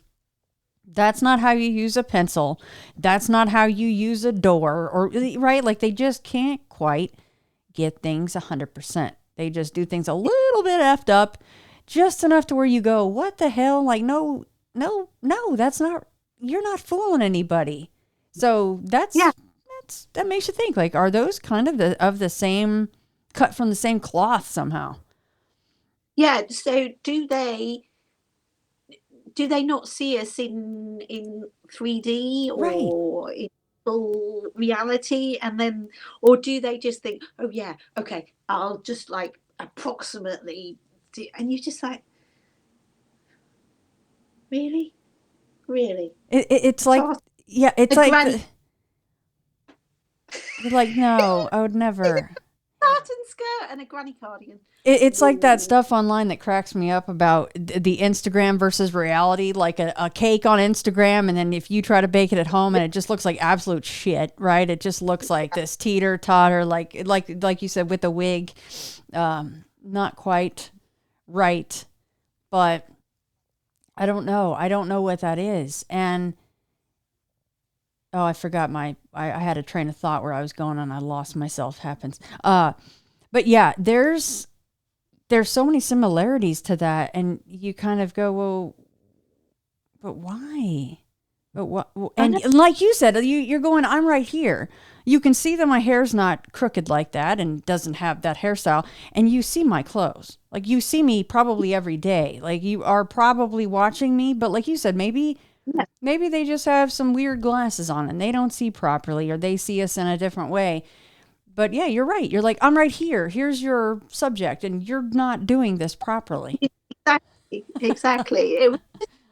That's not how you use a pencil. That's not how you use a door, or right? Like they just can't quite get things 100%. They just do things a little bit effed up, just enough to where you go, what the hell? Like, no, that's not, you're not fooling anybody. So that makes you think, like, are those kind of the same, cut from the same cloth somehow? Yeah. So do they not see us in 3D Right. or in full reality, and then, or do they just think, oh yeah, okay, I'll just like approximately do, and you're just like, really, really? It's like, So yeah, it's a like, granny you're like, no, I would never. tartan skirt and a granny cardigan. It's like that No. stuff online that cracks me up about the Instagram versus reality, like a cake on Instagram, and then if you try to bake it at home and it just looks like absolute shit, right? It just looks like this teeter totter, like you said, with the wig, not quite right. But I don't know. I don't know what that is. And oh, I forgot I had a train of thought where I was going and I lost myself. Happens. But yeah, there's so many similarities to that, and you kind of go, well, but why? But what? I know. And like you said, you're going, I'm right here. You can see that my hair's not crooked like that and doesn't have that hairstyle, and you see my clothes. Like you see me probably every day. Like you are probably watching me, but like you said, maybe Yeah. they just have some weird glasses on and they don't see properly, or they see us in a different way. But yeah, you're right. You're like, I'm right here. Here's your subject, and you're not doing this properly. Exactly.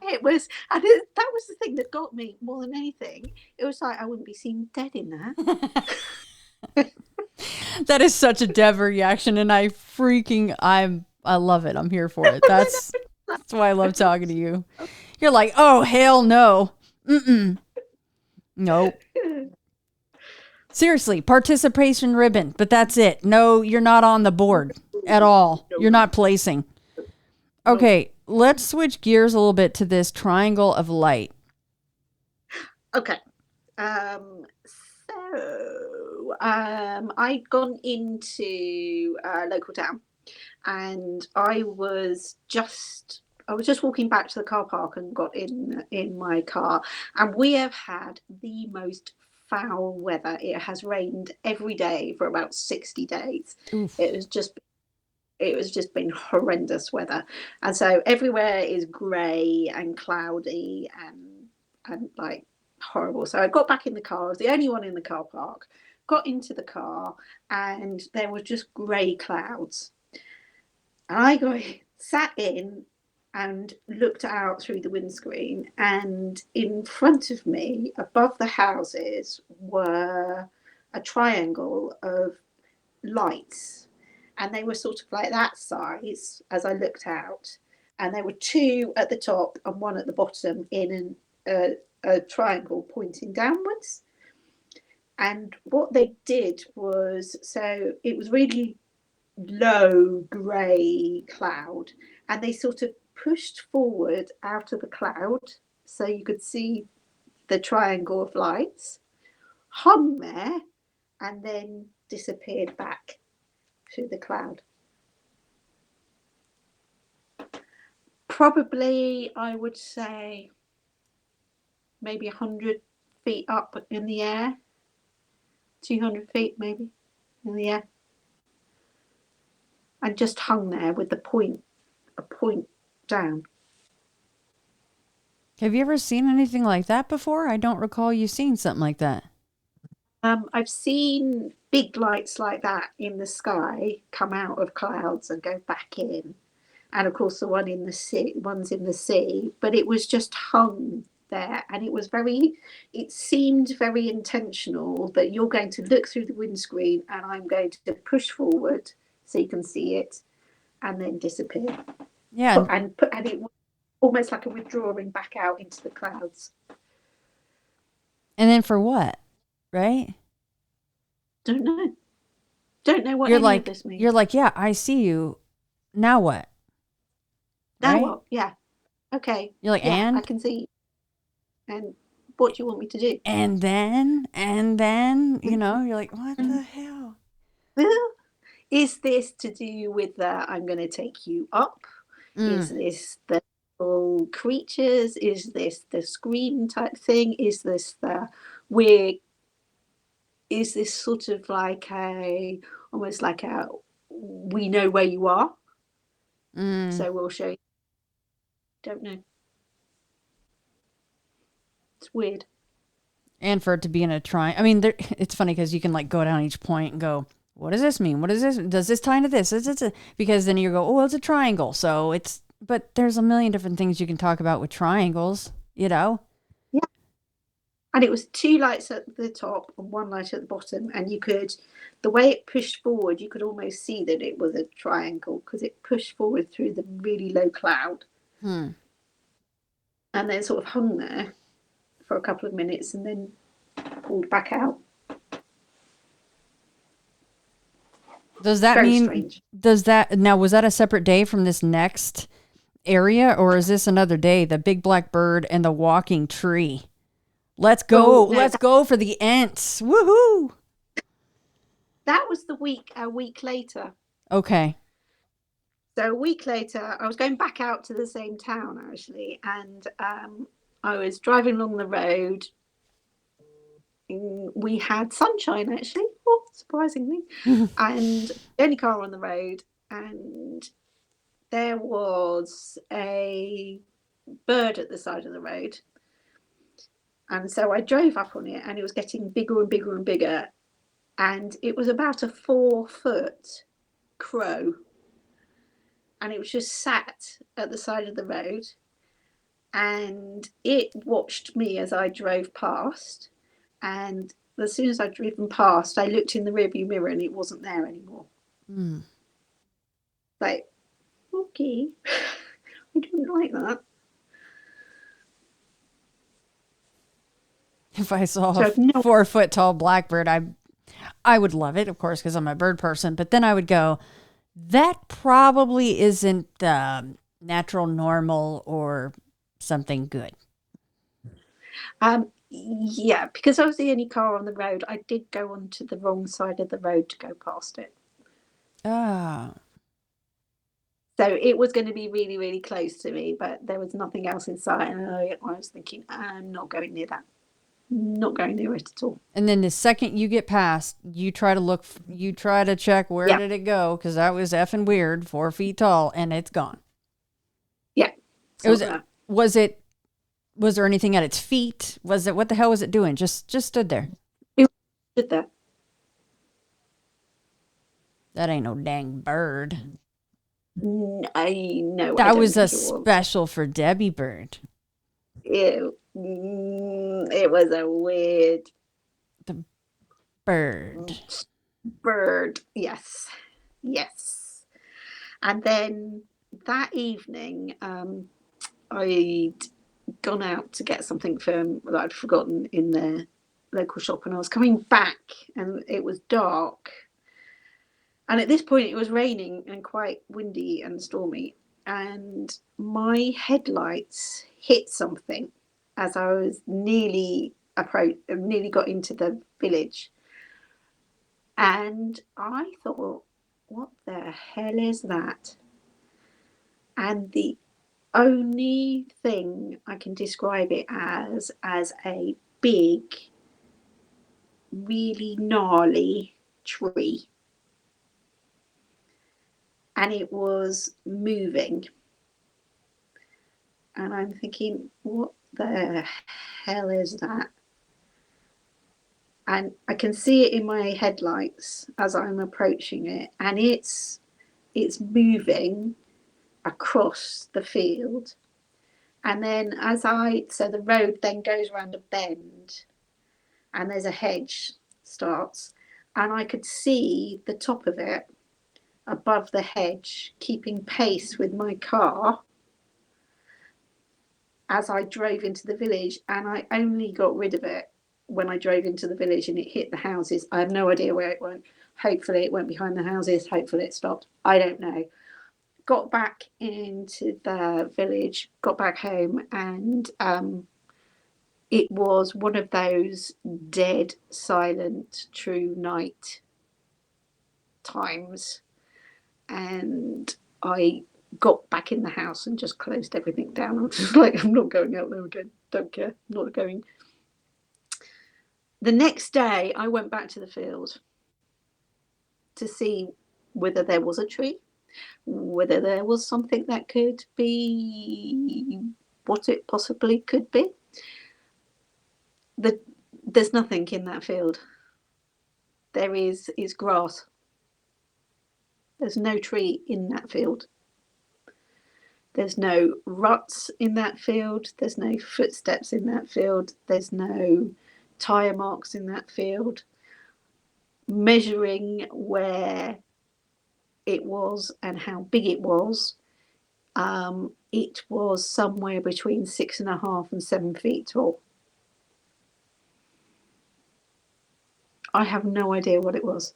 It was, and that was the thing that got me more than anything. It was like I wouldn't be seen dead in that. That is such a Dev reaction, and I love it. I'm here for it. That's why I love talking to you. You're like, oh hell no, nope. Seriously, participation ribbon, but that's it. No, you're not on the board at all. You're not placing. Okay, let's switch gears a little bit to this triangle of light. Okay. I'd gone into a local town, and I was just walking back to the car park and got in my car, and we have had the most foul weather. It has rained every day for about 60 days. Oof. It was just been horrendous weather, and so everywhere is grey and cloudy and like horrible. So I got back in the car. I was the only one in the car park. Got into the car, and there were just grey clouds. And I sat in and looked out through the windscreen, and in front of me, above the houses, were a triangle of lights, and they were sort of like that size as I looked out, and there were two at the top and one at the bottom in a triangle pointing downwards. And what they did was, so it was really low grey cloud, and they sort of pushed forward out of the cloud so you could see the triangle of lights, hung there, and then disappeared back through the cloud. Probably, I would say, maybe 100 feet up in the air, 200 feet maybe in the air, and just hung there with a point down. Have you ever seen anything like that before? I don't recall you seeing something like that. I've seen big lights like that in the sky come out of clouds and go back in, and of course the one's in the sea. But it was just hung there, and it seemed very intentional that you're going to look through the windscreen, and I'm going to push forward so you can see it, and then disappear. Yeah. And it was almost like a withdrawing back out into the clouds. And then for what? Right? Don't know what You're any like, of this means. you're like, yeah, I see you. Now what? Now Right? what? Yeah. Okay. You're like, Yeah, I and? can see. And what do you want me to do? And then, you're like, what the hell? Is this to do with the I'm going to take you up? Is this the little creatures? Is this the scream type thing? Is this is this sort of like almost like we know where you are, so we'll show you? Don't know. It's weird. And for it to be in a triangle. I mean, it's funny because you can like go down each point and go, what does this mean? What is this? Does this tie into this? Because then you go, oh, it's a triangle. So but there's a million different things you can talk about with triangles, Yeah. And it was 2 lights at the top and 1 light at the bottom. And the way it pushed forward, you could almost see that it was a triangle because it pushed forward through the really low cloud. And then sort of hung there for a couple of minutes and then pulled back out. Does that Very mean, strange. was that a separate day from this next area, or is this another day? The big black bird and the walking tree. Let's go. Let's go for the Ents. Woohoo. That was a week later. Okay. So a week later, I was going back out to the same town, actually, and I was driving along the road. We had sunshine, actually, surprisingly, and the only car on the road, and there was a bird at the side of the road. And so I drove up on it, and it was getting bigger and bigger and bigger, and it was about a 4-foot crow. And it was just sat at the side of the road, and it watched me as I drove past. And as soon as I'd driven past, I looked in the rearview mirror and it wasn't there anymore. Like, okay, I don't like that. If I saw a 4-foot tall blackbird, I would love it, of course, because I'm a bird person. But then I would go, that probably isn't natural, normal, or something good. Yeah, because I was the only car on the road, I did go onto the wrong side of the road to go past it. Oh. So it was going to be really, really close to me, but there was nothing else in sight. And I was thinking, I'm not going near that. Not going near it at all. And then the second you get past, you try to check where did it go, because that was effing weird, 4 feet tall, and it's gone. Yeah. Was there anything at its feet? What the hell was it doing? Just stood there. It stood there. That ain't no dang bird. I know. That was a special for Debbie bird. It was a weird. The bird. Bird, yes. And then that evening, I'd gone out to get something that I'd forgotten in the local shop, and I was coming back, and it was dark. And at this point, it was raining and quite windy and stormy, and my headlights hit something as I was nearly got into the village. And I thought, what the hell is that? And the only thing I can describe it as a big, really gnarly tree. And it was moving. And I'm thinking, what the hell is that? And I can see it in my headlights as I'm approaching it. And it's moving across the field. And then so the road then goes around a bend. And there's a hedge starts. And I could see the top of it above the hedge, keeping pace with my car as I drove into the village. And I only got rid of it when I drove into the village and it hit the houses. I have no idea where it went. Hopefully it went behind the houses. Hopefully it stopped. I don't know. Got back into the village, got back home, and it was one of those dead, silent, true night times. And I got back in the house and just closed everything down. I was just like, I'm not going out there again. Don't care. Not going. The next day, I went back to the field to see whether there was a tree, whether there was something that could be what it possibly could be. There's nothing in that field. There is grass. There's no tree in that field. There's no ruts in that field. There's no footsteps in that field. There's no tyre marks in that field. Measuring where it was and how big it was somewhere between 6.5 and 7 feet tall. I have no idea what it was.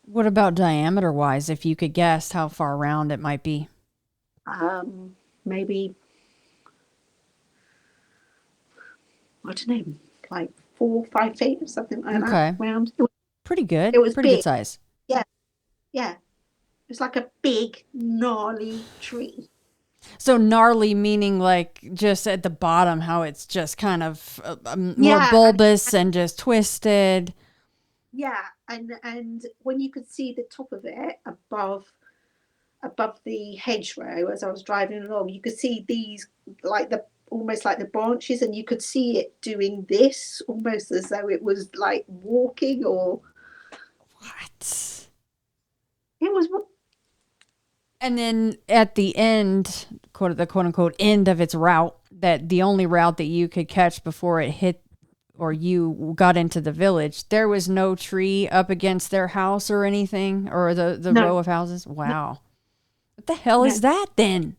What about diameter wise, if you could guess how far around it might be? Maybe, I don't know, like 4 or 5 feet or something like that. Round. Pretty good. It was pretty big. Good size. Yeah. It's like a big, gnarly tree. So gnarly meaning like just at the bottom, how it's just kind of more bulbous and just twisted. Yeah, and when you could see the top of it above the hedgerow as I was driving along, you could see these almost like the branches, and you could see it doing this almost as though it was like walking or what? It was. And then at the end, the quote unquote end of its route, that the only route that you could catch before it hit or you got into the village, there was no tree up against their house or anything, or the row of houses. Wow. No. What the hell is that then?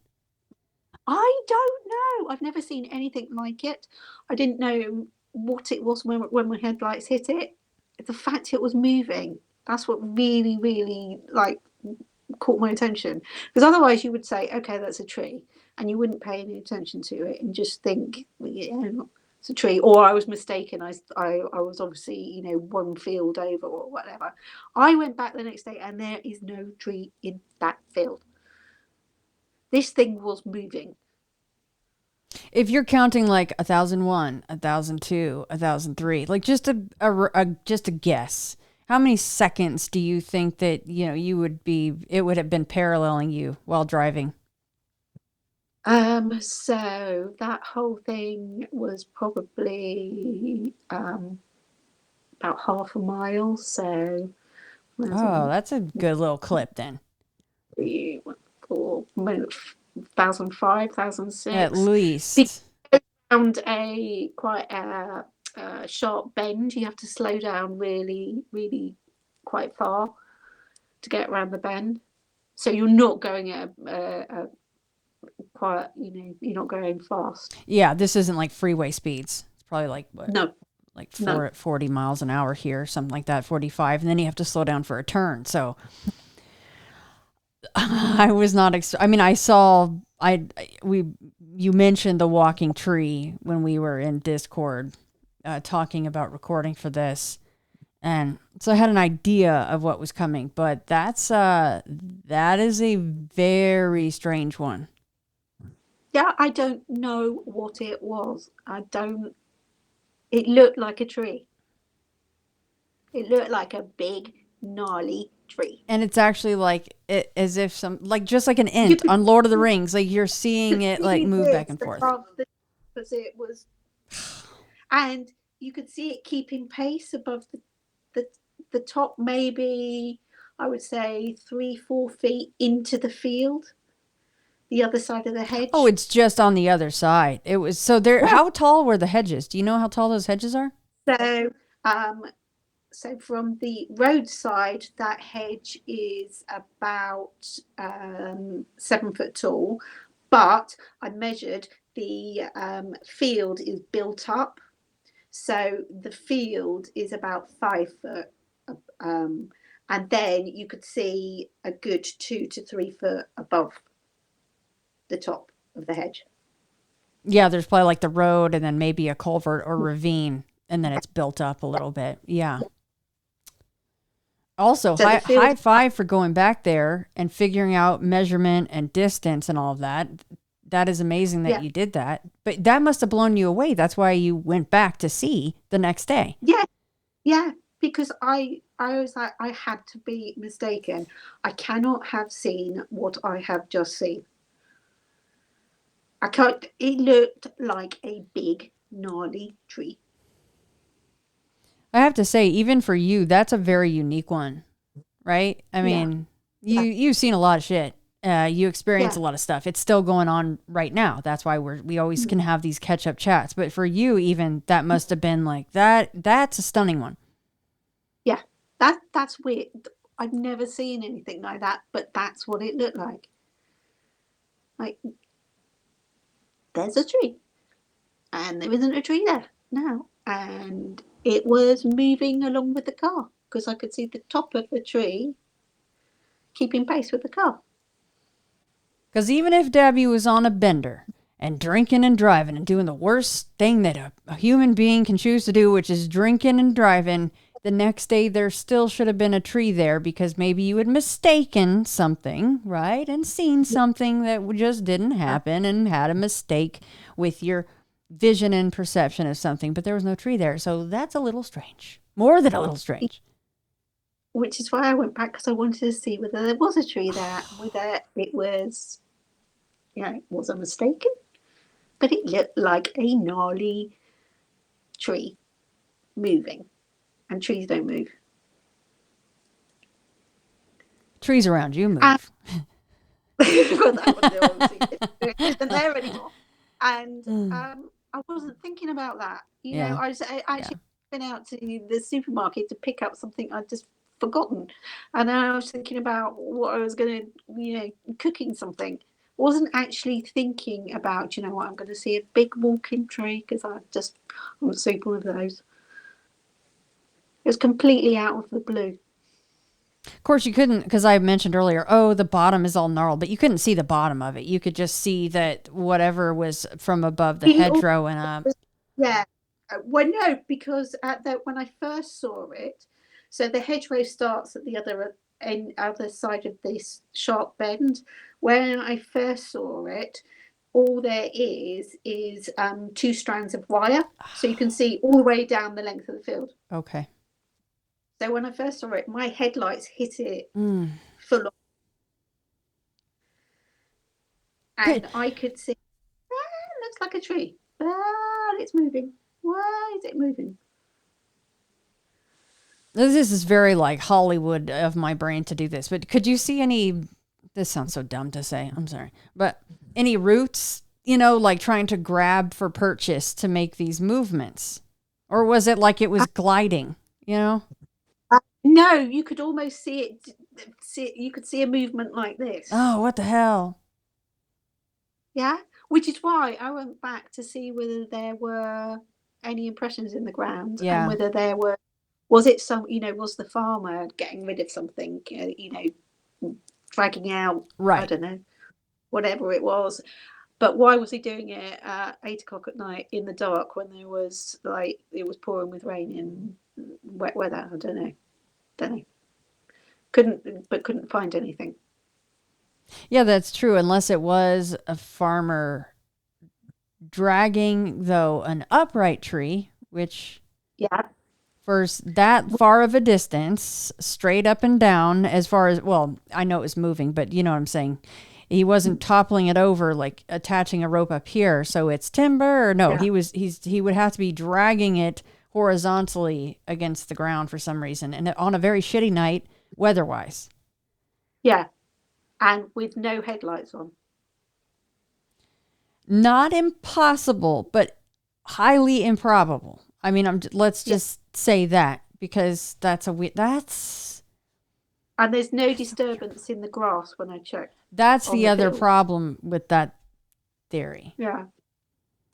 I don't know. I've never seen anything like it. I didn't know what it was when my headlights hit it. The fact it was moving, that's what really, really caught my attention. Because otherwise you would say, okay, that's a tree, and you wouldn't pay any attention to it and just think, it's a tree. Or I was mistaken. I was obviously, one field over or whatever. I went back the next day and there is no tree in that field. This thing was moving. If you're counting like 1001, 1002, 1003, like just a guess, how many seconds do you think that it would have been paralleling you while driving? So that whole thing was probably about half a mile. So that's a good little clip then. 3, 4, 2005, 2006. At least. Around quite a sharp bend, you have to slow down really, really quite far to get around the bend. So you're not going at a quite, you're not going fast. Yeah, this isn't like freeway speeds. It's probably like what? No. Like 40 miles an hour here, something like that, 45, and then you have to slow down for a turn. So I was not. You mentioned the walking tree when we were in Discord talking about recording for this, and so I had an idea of what was coming. But that is a very strange one. Yeah, I don't know what it was. It looked like a tree. It looked like a big, gnarly tree. And it's actually as if just like an ant on Lord of the Rings. Like you're seeing it move back and forth. Because it was, and you could see it keeping pace above the top, maybe I would say 3-4 feet into the field. The other side of the hedge. Oh, it's just on the other side. It was so there. Yeah. How tall were the hedges? Do you know how tall those hedges are? So from the roadside, that hedge is about 7 foot tall. But I measured the field is built up, so the field is about 5 foot, and then you could see a good 2 to 3 foot above the top of the hedge. Yeah, there's probably like the road and then maybe a culvert or ravine, and then it's built up a little bit. Yeah. Also, So the field, high five for going back there and figuring out measurement and distance and all of that. That is amazing that yeah, you did that. But that must have blown you away. That's why you went back to see the next day. yeah, yeah, because I was like, I had to be mistaken. I cannot have seen what I have just seen. I can't. It looked like a big gnarly tree. I have to say, even for you, that's a very unique one, right? I Yeah, mean, yeah, you've seen a lot of shit. You experience yeah, a lot of stuff. It's still going on right now. That's why we always can have these catch up chats. But for you, even that must have been like that. That's a stunning one. yeah. That's weird. I've never seen anything like that, but that's what it looked like. Like there's a tree, and there isn't a tree there now, and it was moving along with the car because I could see the top of the tree keeping pace with the car. Because even if Debbie was on a bender and drinking and driving and doing the worst thing that a human being can choose to do, which is drinking and driving, the next day there still should have been a tree there because maybe you had mistaken something, right? And seen something that just didn't happen and had a mistake with your vision and perception of something, but there was no tree there. So that's a little strange. More than a little strange. Which is why I went back, because I wanted to see whether there was a tree there, whether it was, was I mistaken? But it looked like a gnarly tree moving, and trees don't move. Trees around you And move. well, that one, obviously isn't there anymore. And Mm. I wasn't thinking about that. Yeah. I Yeah. actually went out to the supermarket to pick up something I'd just forgotten, and then I was thinking about what I was going to, cooking something. Wasn't actually thinking about, what, I'm going to see a big walking tree because I'm super one of those. It was completely out of the blue. Of course, you couldn't, because I mentioned earlier, oh, the bottom is all gnarled, but you couldn't see the bottom of it. You could just see that whatever was from above the It hedgerow and up. Yeah. Well, no, because when I first saw it, so the hedgerow starts at the other side of this sharp bend. When I first saw it, all there is two strands of wire, so you can see all the way down the length of the field. Okay. So when I first saw it, my headlights hit it Mm. full on, Good. and I could see, looks like a tree, but it's moving. Why is it moving? This is very like Hollywood of my brain to do this, but could you see any? This sounds so dumb to say. I'm sorry, but any roots, like trying to grab for purchase to make these movements, or was it like it was gliding? No, you could almost see it. You could see a movement like this. Oh, what the hell? Yeah, which is why I went back to see whether there were any impressions in the ground, and Yeah. whether there were. Was it was the farmer getting rid of something? Dragging out. I Right. don't know, whatever it was. But why was he doing it at 8 o'clock at night in the dark when there was it was pouring with rain and wet weather? I don't know. Couldn't find anything. Yeah, that's true. Unless it was a farmer dragging, though, an upright tree, which Yeah, for that far of a distance, straight up and down, as far as, well, I know it was moving, but you know what I'm saying. He wasn't toppling it over, like attaching a rope up here, so it's timber. Or no, yeah, he would have to be dragging it horizontally against the ground for some reason, and on a very shitty night, weather-wise. yeah, and with no headlights on. Not impossible, but highly improbable. I mean, let's just say that, because that's And there's no disturbance in the grass when I checked that's on the the other field. problem with that theory. Yeah,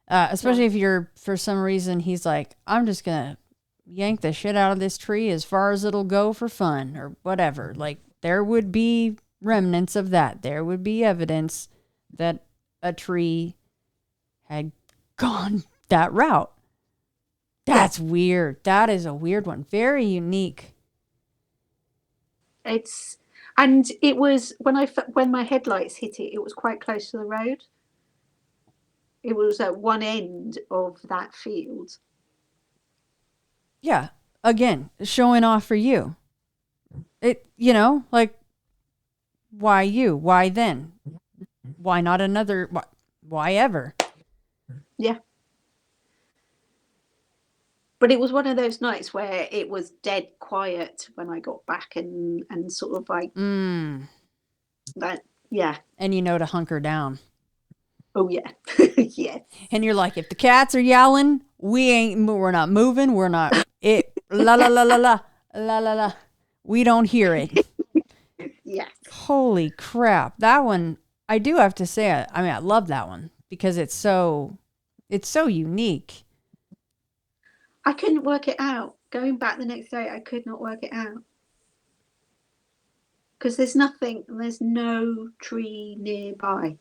Especially if you're, for some reason, he's like, I'm just gonna yank the shit out of this tree as far as it'll go for fun or whatever. Like, there would be remnants of that. There would be evidence that a tree had gone that route. That's weird. That is a weird one. Very unique. And it was when my headlights hit it, it was quite close to the road. It was at one end of that field. Yeah. Again, showing off for you. It, like, why you? Why then? Why not another? Why ever? Yeah. But it was one of those nights where it was dead quiet when I got back and sort of like that. Yeah. And to hunker down. Oh yeah. Yes. And you're like, if the cats are yelling, we're not moving. We're not la la la la la la la la. We don't hear it. Yes. Holy crap. That one, I do have to say, I love that one because it's so unique. I couldn't work it out. Going back the next day, I could not work it out. Because there's no tree nearby.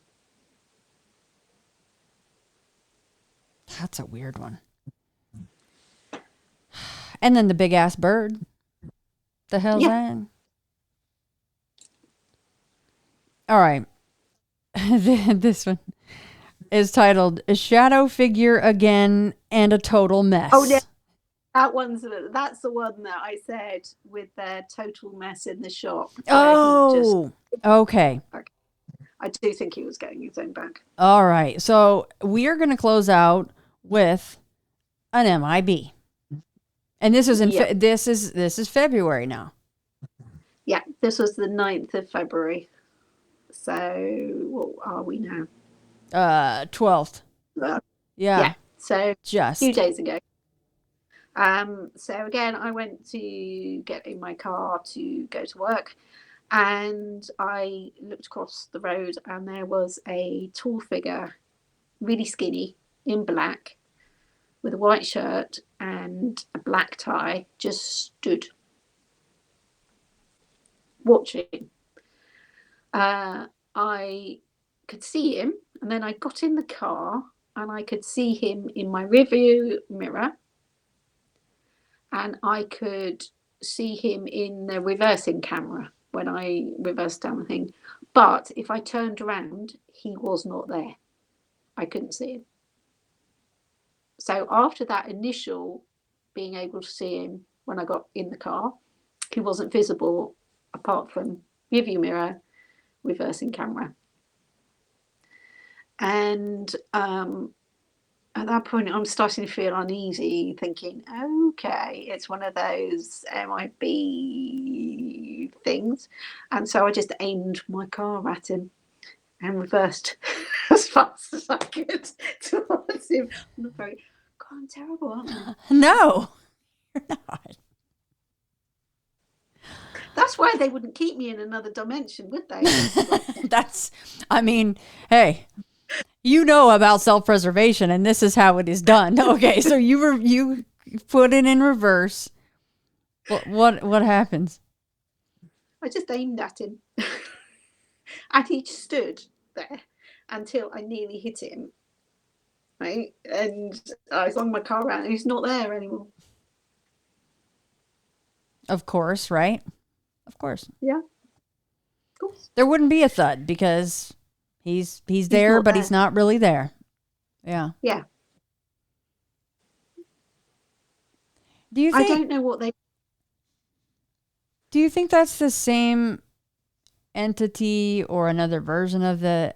That's a weird one. And then the big ass bird. The hell's that? All right. This one is titled "A Shadow Figure Again and a Total Mess." Oh, yeah. That's the one that I said with their total mess in the shop. Oh, okay. I do think he was getting his own back. All right. So we are going to close out with an MIB. And this is this is February now. Yeah, this was the 9th of February. So what are we now? 12th. Yeah. So just a few days ago. So again, I went to get in my car to go to work, and I looked across the road, and there was a tall figure, really skinny, in black, with a white shirt and a black tie, just stood watching. I could see him, and then I got in the car, and I could see him in my rearview mirror, and I could see him in the reversing camera when I reversed down the thing. But if I turned around, he was not there. I couldn't see him. So after that initial being able to see him when I got in the car, he wasn't visible apart from rearview mirror, reversing camera. And at that point, I'm starting to feel uneasy, thinking, okay, it's one of those MIB things. And so I just aimed my car at him and reversed as fast as I could towards him. I'm terrible, aren't I? No, you're not. That's why they wouldn't keep me in another dimension, would they? Hey, about self-preservation, and this is how it is done. Okay, so you put it in reverse. What happens? I just aimed at him, and he stood there until I nearly hit him. Right, and I swung my car around, and he's not there anymore. Of course, right? Of course. Yeah. Of course. There wouldn't be a thud because he's there, but he's not really there. Yeah. Yeah. Do you think, I don't know what they... Do you think that's the same entity or another version of the,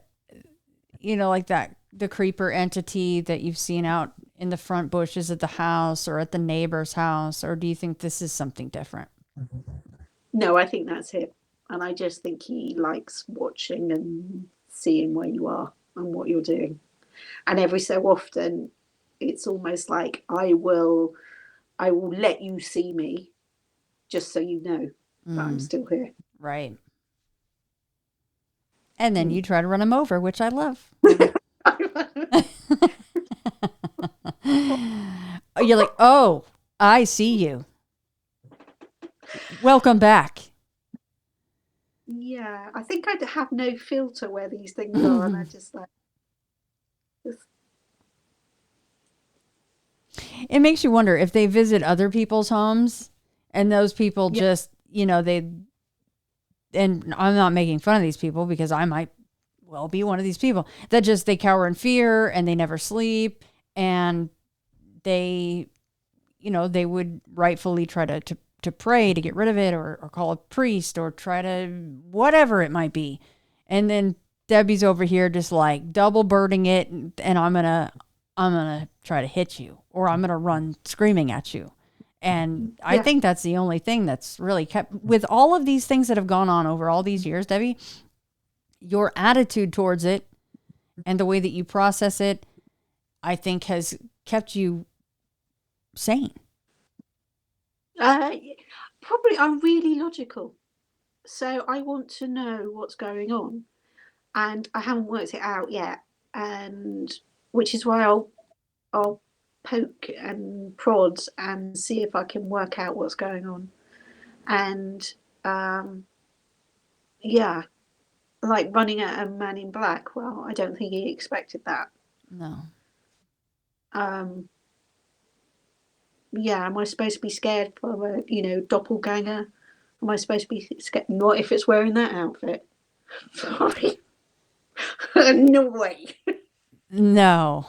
like that, the creeper entity that you've seen out in the front bushes at the house or at the neighbor's house? Or do you think this is something different? No, I think that's it. And I just think he likes watching and seeing where you are and what you're doing. And every so often, it's almost like I will let you see me just so you know that I'm still here. Right. And then you try to run him over, which I love. You're like, oh, I see you. Welcome back. Yeah, I think I'd have no filter where these things are, and I just like... It makes you wonder if they visit other people's homes and those people Yeah. just, and I'm not making fun of these people because I might well be one of these people that just they cower in fear and they never sleep, and they, they would rightfully try to pray to get rid of it, or call a priest, or try to whatever it might be. And then Debbie's over here just like double birding it, and I'm gonna try to hit you, or I'm gonna run screaming at you. And I Yeah. think that's the only thing that's really kept with all of these things that have gone on over all these years, Debbie, your attitude towards it and the way that you process it, I think has kept you sane. Probably I'm really logical. So I want to know what's going on. And I haven't worked it out yet. And which is why I'll poke and prods and see if I can work out what's going on. And yeah, like running at a man in black. Well, I don't think he expected that. No. Yeah, am I supposed to be scared for a doppelganger? Am I supposed to be scared? Not if it's wearing that outfit. Sorry. No way. No.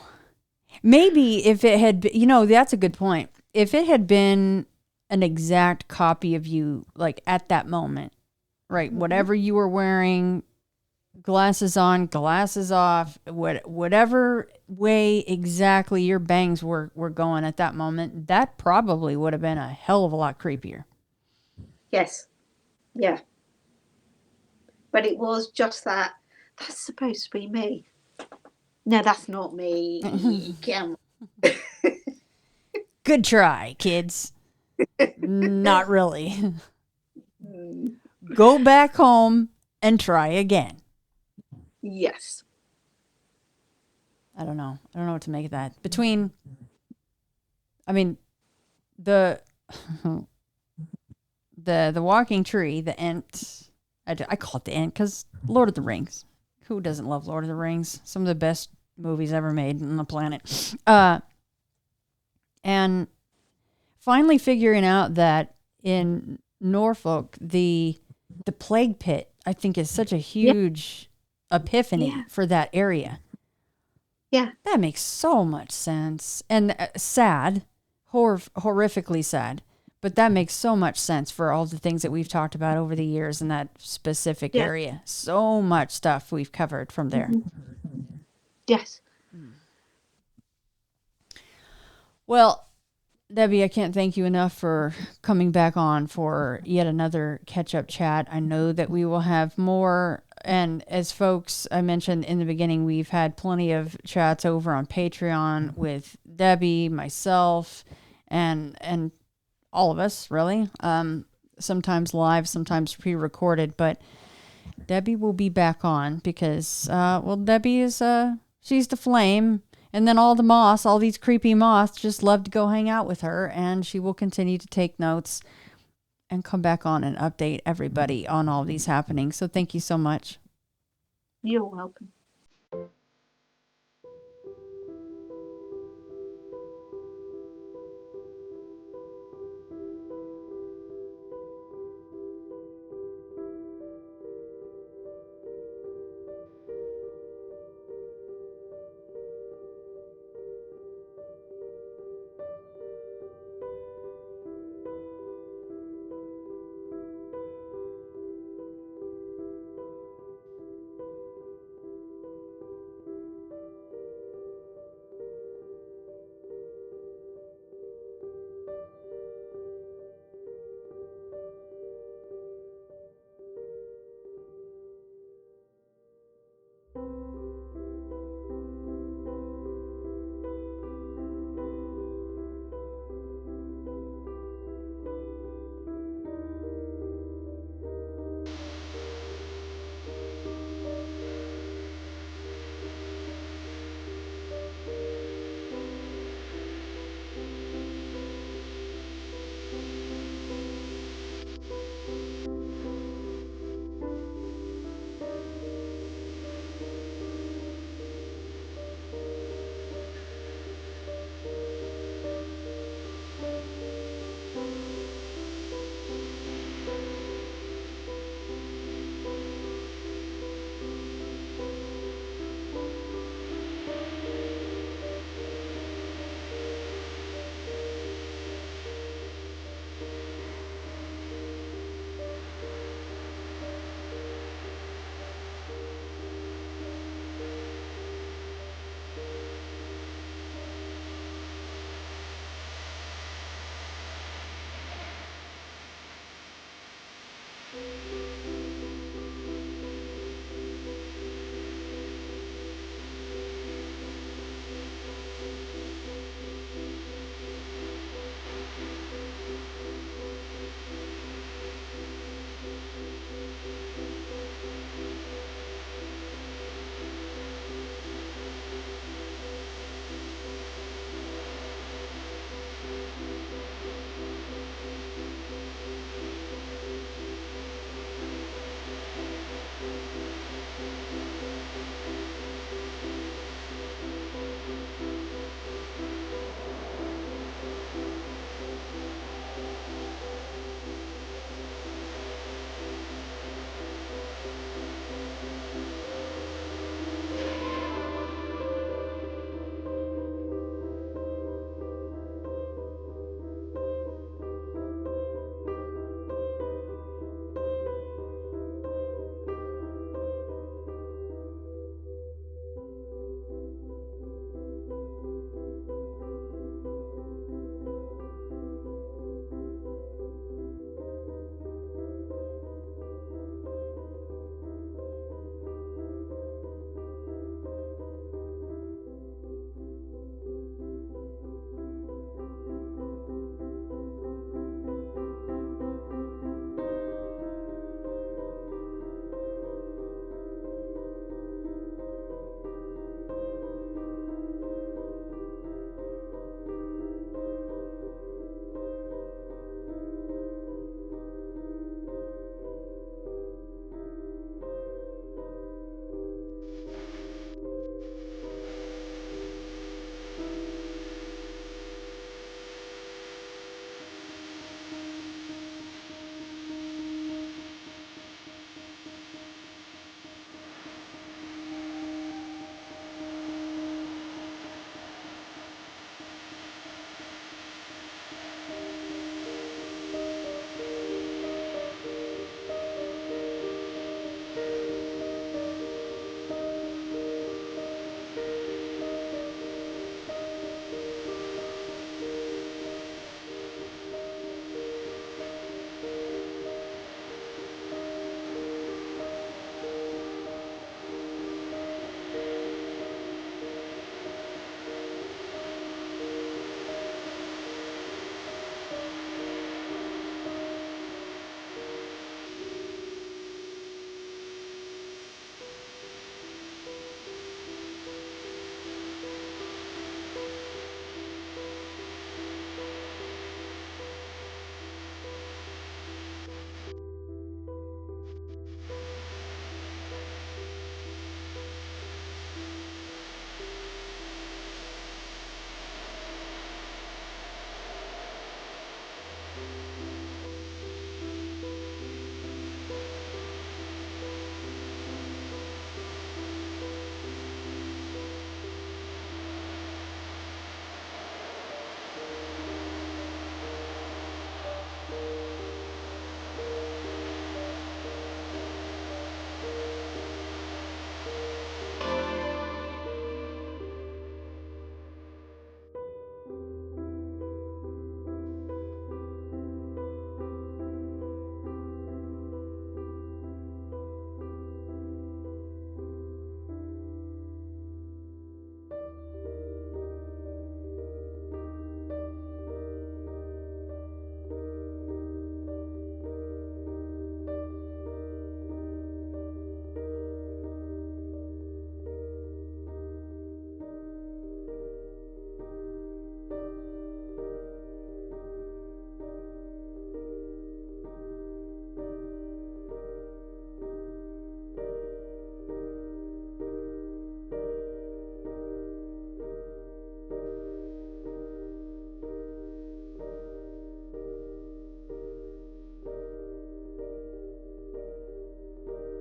Maybe if it had been, that's a good point. If it had been an exact copy of you, like at that moment, right? Mhm. Whatever you were wearing, glasses on, glasses off, whatever way exactly your bangs were going at that moment, that probably would have been a hell of a lot creepier. Yes. Yeah. But it was just that. That's supposed to be me. No, that's not me. Good try, kids. Not really. Go back home and try again. Yes. I don't know. I don't know what to make of that. Between, I mean, the walking tree, the ent. I call it the ent because Lord of the Rings. Who doesn't love Lord of the Rings? Some of the best movies ever made on the planet. And finally figuring out that in Norfolk, the plague pit, I think, is such a huge epiphany for that area. Yeah. That makes so much sense. And sad, horrifically sad. But that makes so much sense for all the things that we've talked about over the years in that specific area. So much stuff we've covered from there. Mm-hmm. Yes. Well, Debbie, I can't thank you enough for coming back on for yet another catch-up chat. I know that we will have more. And as folks, I mentioned in the beginning, we've had plenty of chats over on Patreon with Debbie, myself, and all of us, really. Sometimes live, sometimes pre-recorded. But Debbie will be back on because, Debbie is, she's the flame. And then all the moths, all these creepy moths just love to go hang out with her. And she will continue to take notes and come back on and update everybody on all these happenings. So thank you so much. You're welcome.